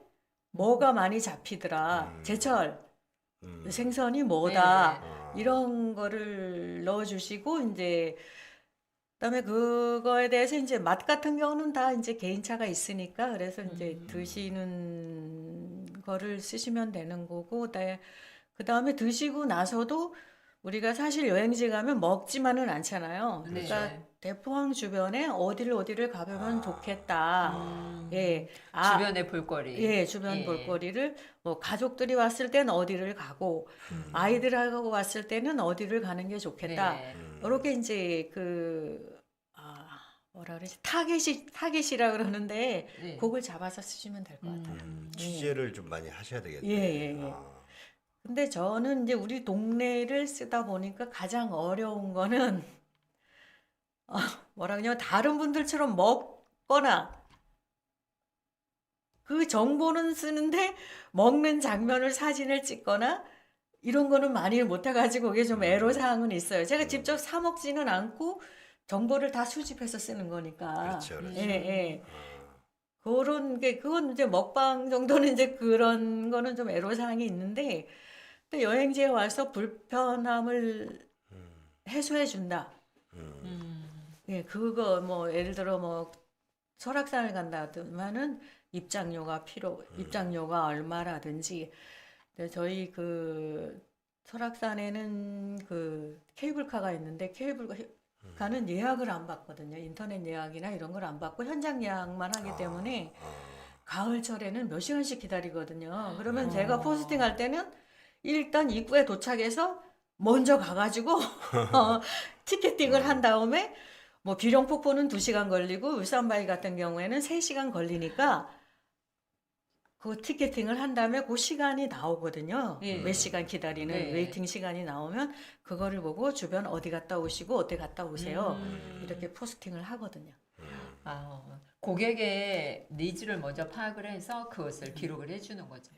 뭐가 많이 잡히더라. 제철 생선이 뭐다. 네, 네. 아, 이런 거를 넣어주시고 이제 그다음에 그거에 대해서 이제 맛 같은 경우는 다 이제 개인차가 있으니까 그래서 이제 드시는 거를 쓰시면 되는 거고 그다음에 드시고 나서도 우리가 사실 여행지 가면 먹지만은 않잖아요. 네. 그러니까 대포항 주변에 어디를 가보면 아. 좋겠다. 예. 주변의 볼거리. 예, 주변 예. 볼거리를 뭐 가족들이 왔을 땐 어디를 가고 아이들하고 왔을 때는 어디를 가는 게 좋겠다. 네. 이렇게 이제 뭐라 그러지? 타겟이라 그러는데 네. 그걸 잡아서 쓰시면 될 것 같아요. 취재를 좀 많이 하셔야 되겠네. 예, 예, 예. 아, 근데 저는 이제 우리 동네를 쓰다 보니까 가장 어려운 거는 뭐라 그러냐면 다른 분들처럼 먹거나 그 정보는 쓰는데 먹는 장면을 사진을 찍거나 이런 거는 많이 못 해가지고 그게 좀 애로사항은 있어요. 제가 직접 사 먹지는 않고 정보를 다 수집해서 쓰는 거니까. 그렇죠, 그렇죠. 예, 예. 아, 그건 이제 먹방 정도는 이제 그런 거는 좀 애로사항이 있는데 또 여행지에 와서 불편함을 해소해 준다. 예, 그거 뭐 예를 들어 뭐 설악산을 간다면은 입장료가 얼마라든지. 근데 저희 그 설악산에는 그 케이블카가 있는데 케이블카는 예약을 안 받거든요. 인터넷 예약이나 이런 걸 안 받고 현장 예약만 하기 때문에 가을철에는 몇 시간씩 기다리거든요. 그러면 제가 포스팅 할 때는 일단 입구에 도착해서 먼저 가가지고 티켓팅을 한 다음에 뭐 비룡폭포는 2시간 걸리고 울산바위 같은 경우에는 3시간 걸리니까 그 티켓팅을 한 다음에 그 시간이 나오거든요. 예. 몇 시간 기다리는 네. 웨이팅 시간이 나오면 그거를 보고 주변 어디 갔다 오시고 어디 갔다 오세요. 이렇게 포스팅을 하거든요. 고객의 니즈를 먼저 파악을 해서 그것을 기록을 해주는 거죠.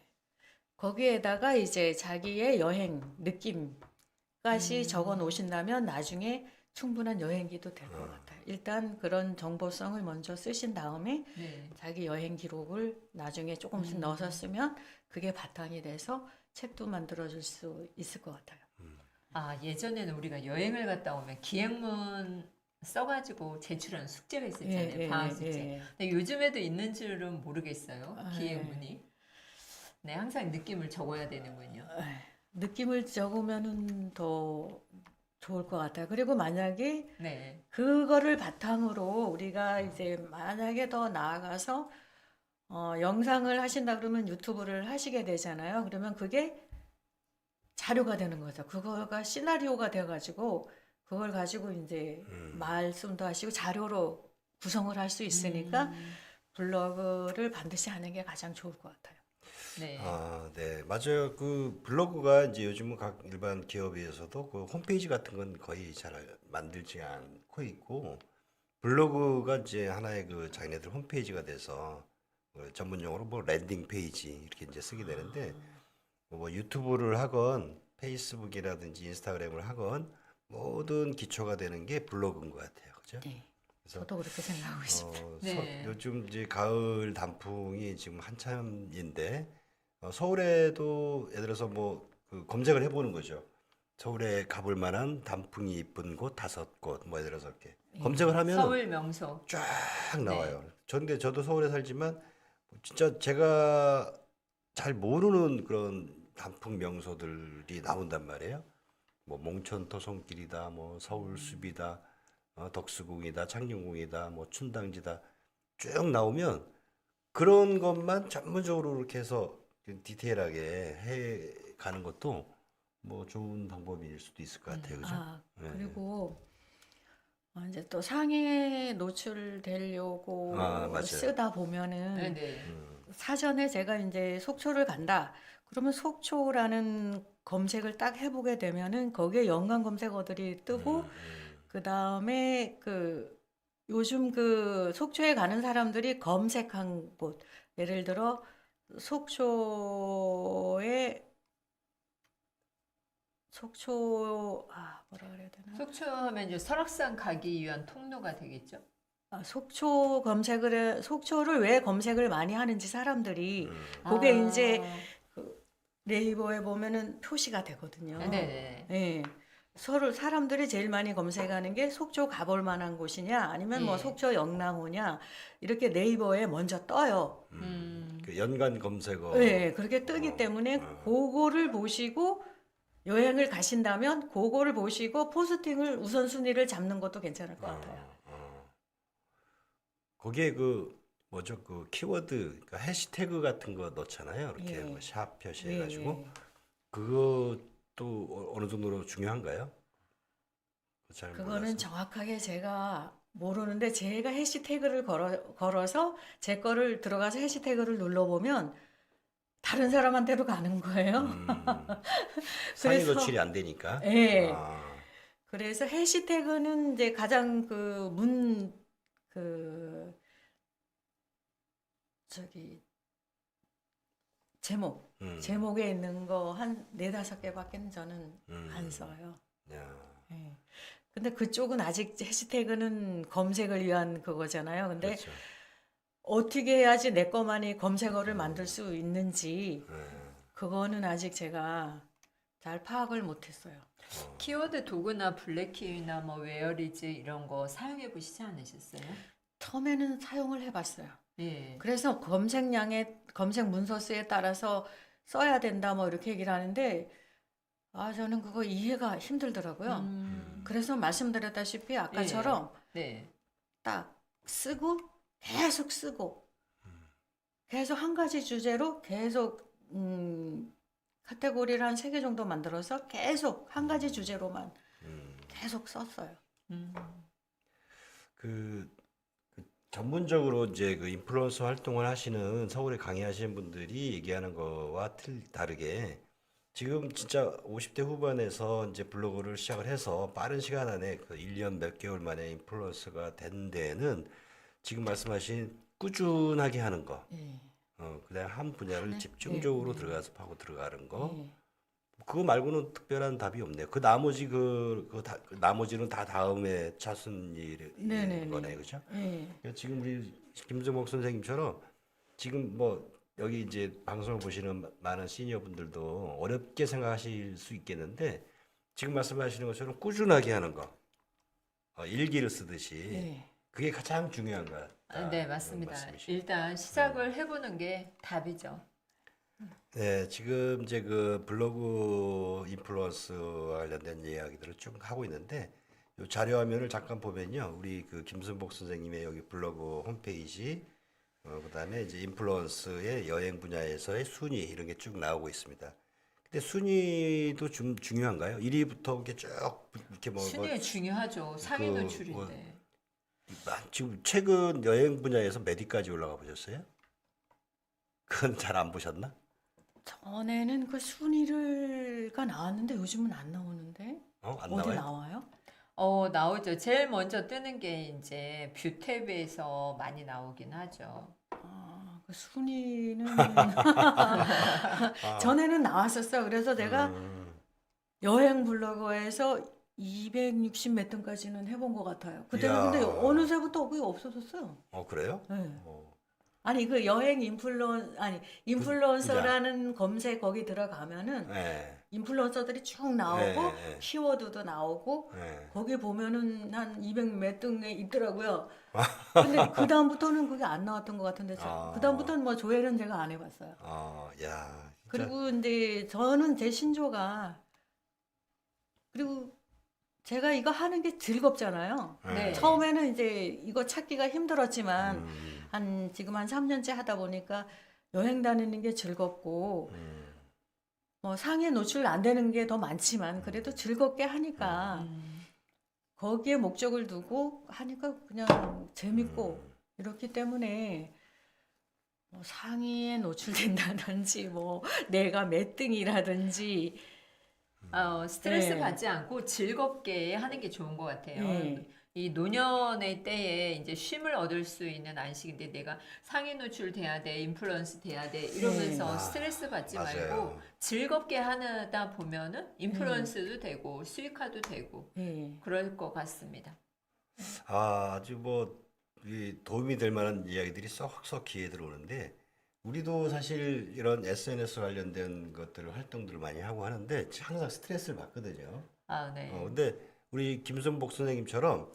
거기에다가 이제 자기의 여행 느낌까지 적어 놓으신다면 나중에 충분한 여행기도 될 것 같아요. 일단 그런 정보성을 먼저 쓰신 다음에 네. 자기 여행 기록을 나중에 조금씩 넣어서 쓰면 그게 바탕이 돼서 책도 만들어줄 수 있을 것 같아요. 예전에는 우리가 여행을 갔다 오면 기행문 써가지고 제출하는 숙제가 있었잖아요. 방학 숙제. 근데 요즘에도 있는 줄은 모르겠어요. 기행문이. 네, 항상 느낌을 적어야 되는군요. 느낌을 적으면은 더 좋을 것 같아요. 그리고 만약에 네. 그거를 바탕으로 우리가 이제 만약에 더 나아가서 영상을 하신다 그러면 유튜브를 하시게 되잖아요. 그러면 그게 자료가 되는 거죠. 그거가 시나리오가 돼가지고 그걸 가지고 이제 말씀도 하시고 자료로 구성을 할 수 있으니까 블로그를 반드시 하는 게 가장 좋을 것 같아요. 네. 네, 맞아요. 그 블로그가 이제 요즘은 각 일반 기업에서도 그 홈페이지 같은 건 거의 잘 만들지 않고 있고 블로그가 이제 하나의 그 자기네들 홈페이지가 돼서 전문 용어로 뭐 랜딩 페이지 이렇게 이제 쓰게 되는데 뭐 유튜브를 하건 페이스북이라든지 인스타그램을 하건 모든 기초가 되는 게 블로그인 것 같아요. 그죠? 네. 그래서 저도 그렇게 생각하고 있습니다. 네. 요즘 이제 가을 단풍이 지금 한참인데 서울에도 예를 들어서 그 검색을 해보는 거죠. 서울에 가볼 만한 단풍이 이쁜 곳 5곳 뭐 예를 들어서 이렇게 검색을 하면 서울 명소. 쫙 네. 나와요. 근데 저도 서울에 살지만 진짜 제가 잘 모르는 그런 단풍 명소들이 나온단 말이에요. 뭐 몽천 토송길이다, 뭐 서울 숲이다, 덕수궁이다, 창녕궁이다, 뭐 춘당지다 쭉 나오면 그런 것만 전문적으로 이렇게 해서 디테일하게 해 가는 것도 뭐 좋은 방법일 수도 있을 것 같아요. 그죠? 네. 그리고 이제 또 상해에 노출되려고 맞아요. 쓰다 보면은 네네. 사전에 제가 이제 속초를 간다. 그러면 속초라는 검색을 딱 해보게 되면은 거기에 연관 검색어들이 뜨고 그 다음에 요즘 속초에 가는 사람들이 검색한 곳 예를 들어 속초에 뭐라 그래야 되나? 속초 하면 이제 설악산 가기 위한 통로가 되겠죠? 속초를 왜 검색을 많이 하는지 사람들이 그게 아. 이제 네이버에 보면은 표시가 되거든요. 네네. 예. 서로 사람들이 제일 많이 검색하는 게 속초 가볼 만한 곳이냐 아니면 뭐 예. 속초 영랑호냐 이렇게 네이버에 먼저 떠요. 그 연관 검색어. 네, 그렇게 뜨기 때문에 그거를 보시고 여행을 가신다면 그거를 보시고 포스팅을 우선순위를 잡는 것도 괜찮을 것 같아요. 거기에 뭐죠? 그 키워드, 그러니까 해시태그 같은 거 넣잖아요. 이렇게 예. 뭐 샵 표시해가지고 예. 그것도 어느 정도로 중요한가요? 잘 그거는 몰라서. 정확하게 제가 모르는데 제가 해시태그를 걸어서 제 거를 들어가서 해시태그를 눌러보면 다른 사람한테로 가는 거예요. 상위 그래서 노출이 안 되니까. 예. 아, 그래서 해시태그는 이제 가장 제목 제목에 있는 거 한 4-5개밖에 저는 안 써요. 야, 예. 근데 그쪽은 아직 해시태그는 검색을 위한 그거잖아요. 근데 그렇죠. 어떻게 해야지 내 거만이 검색어를 만들 수 있는지 예. 그거는 아직 제가 잘 파악을 못했어요. 키워드 도구나 블랙키위나 뭐 웨어리즈 이런 거 사용해 보시지 않으셨어요? 처음에는 사용을 해봤어요. 예. 그래서 검색 문서 수에 따라서 써야 된다 뭐 이렇게 얘기를 하는데 저는 그거 이해가 힘들더라고요. 그래서 말씀드렸다시피 아까처럼 네. 딱 쓰고 계속 쓰고 계속 한 가지 주제로 계속 카테고리를 한 3개 정도 만들어서 계속 한 가지 주제로만 계속 썼어요. 그 전문적으로 이제 그 인플루언서 활동을 하시는 서울에 강의하시는 분들이 얘기하는 거와 다르게 지금 진짜 50대 후반에서 이제 블로그를 시작을 해서 빠른 시간 안에 1년 몇 개월 만에 인플루언서가 된 데에는 지금 말씀하신 꾸준하게 하는 거, 예. 그다음 한 분야를 네. 집중적으로 네. 들어가서 파고 들어가는 거, 예. 그거 말고는 특별한 답이 없네요. 그 나머지 그 나머지는 다 다음에 차순일인 네네네. 거네, 그죠? 예. 그러니까 지금 우리 김정목 선생님처럼 지금 뭐 여기 이제 방송을 보시는 많은 시니어 분들도 어렵게 생각하실 수 있겠는데 지금 말씀하시는 것처럼 꾸준하게 하는 거, 일기를 쓰듯이 예. 그게 가장 중요한 것 같다. 네, 그런 맞습니다. 말씀이시죠. 일단 시작을 해보는 게 답이죠. 네, 지금 이제 그 블로그 인플루언서와 관련된 이야기들을 쭉 하고 있는데 요 자료 화면을 잠깐 보면요, 우리 그 김순복 선생님의 여기 블로그 홈페이지, 그다음에 이제 인플루언서의 여행 분야에서의 순위 이런 게 쭉 나오고 있습니다. 근데 순위도 좀 중요한가요? 1위부터 이렇게 쭉 이렇게 순위가 중요하죠. 상위 그 노출인데. 지금 최근 여행 분야에서 몇 위까지 올라가 보셨어요? 그건 잘 안 보셨나? 전에는 그 순위가 나왔는데 요즘은 안 나오는데 안 어디 나와요? 나와요? 나오죠. 제일 먼저 뜨는 게 이제 뷰탭에서 많이 나오긴 하죠. 그 순위는 아, 전에는 나왔었어요. 그래서 제가 음, 여행 블로거에서 260 몇 등까지는 해본 것 같아요. 그때는 근데 이야, 어느새부터 그게 없어졌어요. 그래요? 네. 어, 아니 그 여행 부자. 인플루언서라는 검색 거기 들어가면은 예, 인플루언서들이 쭉 예, 나오고 예, 키워드도 나오고 예. 거기 보면은 한 200 몇 등에 있더라고요. 근데 그 다음부터는 그게 안 나왔던 것 같은데 그 아, 다음부터는 뭐 조회는 제가 안 해봤어요. 야, 진짜, 그리고 이제 저는 제 신조가 그리고 제가 이거 하는 게 즐겁잖아요. 네. 처음에는 이제 이거 찾기가 힘들었지만 음, 지금 한 3년째 하다 보니까 여행 다니는 게 즐겁고 음, 뭐 상해 노출 안 되는 게 더 많지만 그래도 즐겁게 하니까 음. 거기에 목적을 두고 하니까 그냥 재밌고 음. 이렇기 때문에 뭐 상위에 노출된다든지 뭐 내가 몇 등이라든지 스트레스 네. 받지 않고 즐겁게 하는 게 좋은 것 같아요. 네. 이 노년의 때에 이제 쉼을 얻을 수 있는 안식인데 내가 상위 노출 돼야 돼, 인플루언스 돼야 돼 이러면서 아, 스트레스 받지 말고 맞아요. 즐겁게 하다 보면은 인플루언스도 되고 수익화도 되고 네. 그럴 것 같습니다. 아주 뭐, 이 도움이 될 만한 이야기들이 쏙쏙 귀에 들어오는데, 우리도 사실 이런 SNS 관련된 것들을 활동들을 많이 하고 하는데, 항상 스트레스를 받거든요. 네. 근데 우리 김선복 선생님처럼,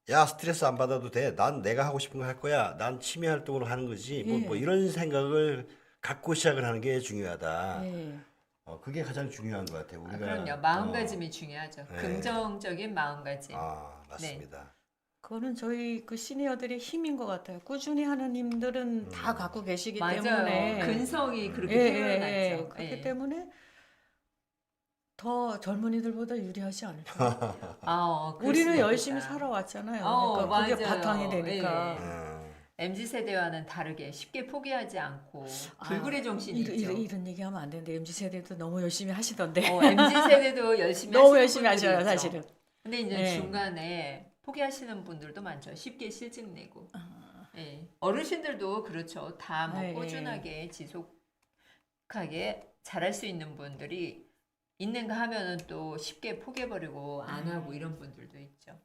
야, 스트레스 안 받아도 돼. 난 내가 하고 싶은 거 할 거야. 난 취미 활동으로 하는 거지. 뭐 예. 이런 생각을 갖고 시작을 하는 게 중요하다. 예. 그게 가장 중요한 것 같아요. 그럼요. 우리가, 마음가짐이 중요하죠. 네. 긍정적인 마음가짐. 맞습니다. 그거는 저희 그 시니어들의 힘인 것 같아요. 꾸준히 하는 힘들은 다 갖고 계시기 맞아요. 때문에 근성이 그렇게 예, 태어났죠. 그렇기 예. 때문에 더 젊은이들보다 유리하지 않을까. 그럴 우리는 수가 열심히 있겠다. 살아왔잖아요. 어, 그러니까 그게 맞아요. 바탕이 되니까. 음, MZ 세대와는 다르게 쉽게 포기하지 않고 아, 불굴의 정신이 있죠. 이런 얘기하면 안 되는데 MZ 세대도 너무 열심히 하시던데. MZ 세대도 열심히 너무 하시는 열심히 분들이 하셔요, 있죠. 사실은. 근데 이제 네. 중간에 포기하시는 분들도 많죠. 쉽게 실증 내고. 아, 예. 어르신들도 그렇죠. 다 뭐 네. 꾸준하게 지속하게 잘할 수 있는 분들이 있는가 하면은 또 쉽게 포기해버리고 안 하고 이런 분들도 있죠.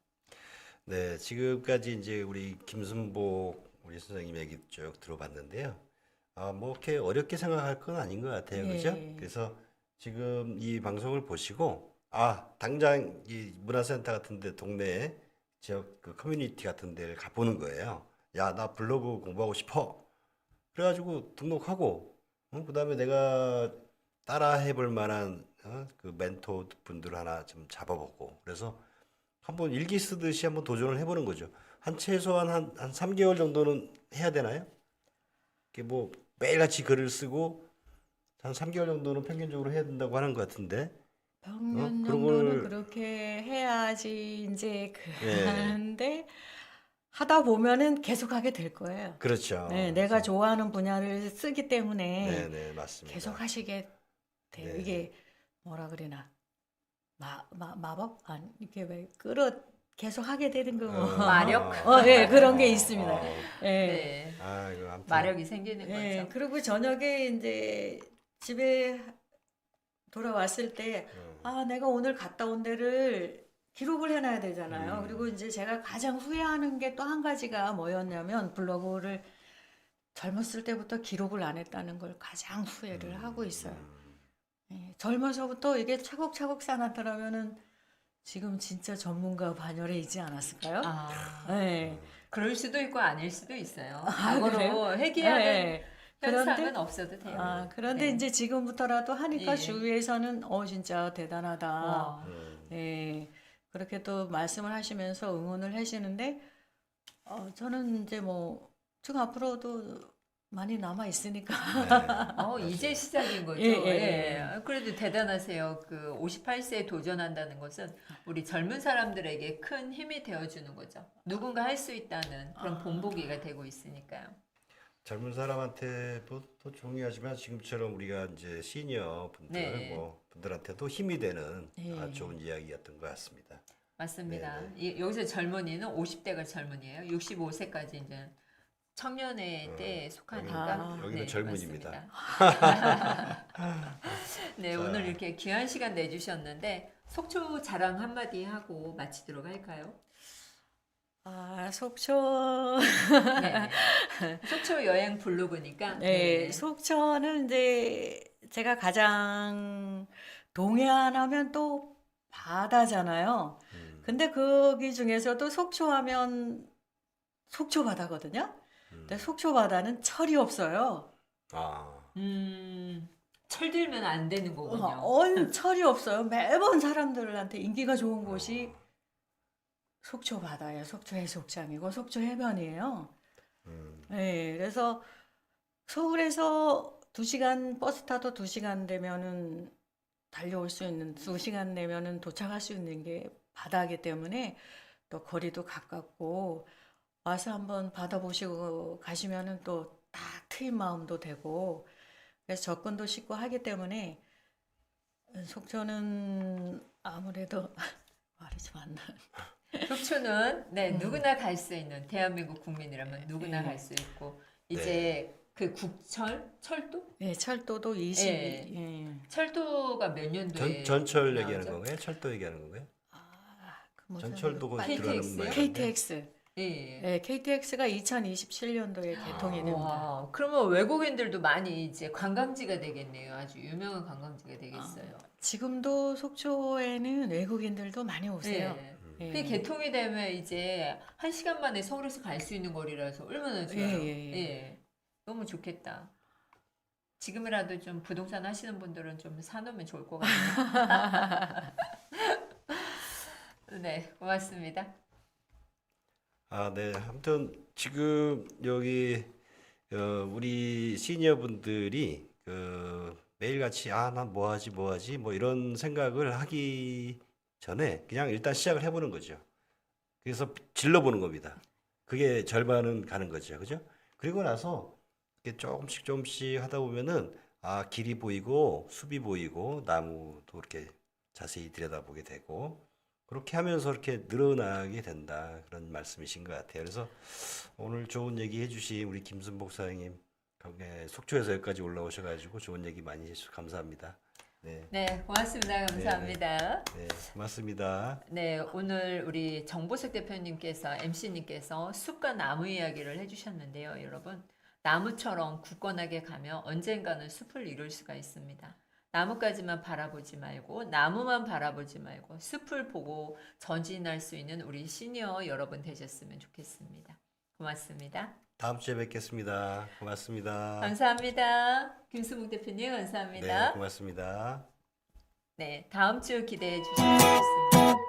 네, 지금까지 이제 우리 김순복 우리 선생님 얘기 쭉 들어봤는데요. 뭐 이렇게 어렵게 생각할 건 아닌 것 같아요, 그죠? 예. 그래서 지금 이 방송을 보시고 당장 이 문화센터 같은데 동네에 지역 그 커뮤니티 같은 데를 가보는 거예요. 야, 나 블로그 공부하고 싶어. 그래가지고 등록하고, 그다음에 내가 따라 해볼 만한 그 멘토 분들 하나 좀 잡아보고, 그래서 한번 일기 쓰듯이 한번 도전을 해보는 거죠. 최소한 한 3개월 정도는 해야 되나요? 이게 뭐 매일같이 글을 쓰고 한 3개월 정도는 평균적으로 해야 된다고 하는 것 같은데, 평균 그런 정도는 걸, 그렇게 해야지 이제 예, 그런데 하다 보면은 계속 하게 될 거예요. 그렇죠. 네, 내가 좋아하는 분야를 쓰기 때문에 네, 맞습니다. 계속 하시게 돼요. 네. 이게 뭐라 그러나 마법? 아니 이게 왜 계속 하게 되는 거 뭐. 마력? 예, 그런 게 있습니다. 어, 예. 네. 이거 아무튼, 마력이 생기는 예, 거죠. 그리고 저녁에 이제 집에 돌아왔을 때, 내가 오늘 갔다 온 데를 기록을 해놔야 되잖아요. 그리고 이제 제가 가장 후회하는 게 또 한 가지가 뭐였냐면 블로그를 젊었을 때부터 기록을 안 했다는 걸 가장 후회를 하고 있어요. 예, 젊어서부터 이게 차곡차곡 쌓아놨더라면은 지금 진짜 전문가 반열에 있지 않았을까요? 예. 그럴 수도 있고 아닐 수도 있어요. 그래요? 과거로 회귀하는 예. 현상은 그런데 없어도 돼요. 그런데 네. 이제 지금부터라도 하니까 예. 주위에서는 진짜 대단하다. 와. 예. 그렇게 또 말씀을 하시면서 응원을 하시는데 저는 이제 뭐 지금 앞으로도 많이 남아 있으니까 이제 시작인 거죠. 예, 예, 예. 그래도 대단하세요. 그 58세에 도전한다는 것은 우리 젊은 사람들에게 큰 힘이 되어주는 거죠. 누군가 할 수 있다는 그런 본보기가 되고 있으니까요. 젊은 사람한테 또 중요하지만 지금처럼 우리가 이제 시니어 분들 네. 분들한테도 힘이 되는 예. 좋은 이야기였던 것 같습니다. 맞습니다. 네, 여기서 젊은이는 50대가 젊은이에요. 65세까지 이제 청년회 때 속하니까 아, 여기는 젊은입니다. 맞습니다. 네, 자. 오늘 이렇게 귀한 시간 내주셨는데 속초 자랑 한마디 하고 마치도록 할까요? 아, 속초. 네. 속초 여행 블로그니까. 네, 속초는 이제 제가 가장 동해안 하면 또 바다잖아요. 근데 거기 중에서도 속초 하면 속초 바다거든요. 근데 속초 바다는 철이 없어요. 아, 철들면 안 되는 거군요. 철이 없어요. 매번 사람들한테 인기가 좋은 곳이 속초 바다예요. 속초 해수욕장이고 속초 해변이에요. 네, 그래서 서울에서 2시간 버스 타도 2시간 되면은 달려올 수 있는 2시간 내면은 도착할 수 있는 게 바다이기 때문에 또 거리도 가깝고 와서 한번 바다 보시고 가시면은 또 딱 트인 마음도 되고 그래서 접근도 쉽고 하기 때문에 속초는 아무래도 말이 좀 안 나요. 속초는 누구나 갈 수 있는 대한민국 국민이라면 누구나 갈 수 있고 이제 그 국철 철도 네, 철도도 20. 예. 예. 철도가 몇 년도에 전철 나오죠? 얘기하는 건가요? 철도 얘기하는 건가요? 뭐 전철도가 KTX 들어가는 요? 말인데. KTX. 예. 네, KTX가 2027년도에 개통이 됩니다. 와, 그러면 외국인들도 많이 이제 관광지가 되겠네요. 아주 유명한 관광지가 되겠어요. 지금도 속초에는 외국인들도 많이 오세요. 예. 예. 그게 개통이 되면 이제 1시간 만에 서울에서 갈 수 있는 거리라서 얼마나 좋아요. 예. 너무 좋겠다. 지금이라도 좀 부동산 하시는 분들은 좀 사놓으면 좋을 것 같네요. 네, 고맙습니다. 아, 네. 아무튼 지금 여기 우리 시니어 분들이 매일같이 난 뭐 하지 뭐 이런 생각을 하기 전에 그냥 일단 시작을 해보는 거죠. 그래서 질러보는 겁니다. 그게 절반은 가는 거죠. 그죠? 그리고 나서 이렇게 조금씩 하다 보면은 길이 보이고 숲이 보이고 나무도 이렇게 자세히 들여다보게 되고 그렇게 하면서 이렇게 늘어나게 된다. 그런 말씀이신 것 같아요. 그래서 오늘 좋은 얘기 해주신 우리 김순 목사님 속초에서 여기까지 올라오셔가지고 좋은 얘기 많이 해주셔서 감사합니다. 네, 네, 고맙습니다. 감사합니다. 네, 고맙습니다. 네, 오늘 우리 정보석 대표님께서 MC님께서 숲과 나무 이야기를 해주셨는데요, 여러분. 나무처럼 굳건하게 가면 언젠가는 숲을 이룰 수가 있습니다. 나무까지만 바라보지 말고 나무만 바라보지 말고 숲을 보고 전진할 수 있는 우리 시니어 여러분 되셨으면 좋겠습니다. 고맙습니다. 다음 주에 뵙겠습니다. 고맙습니다. 감사합니다. 김수묵 대표님 감사합니다. 네, 고맙습니다. 네, 다음 주 기대해 주시면 좋겠습니다.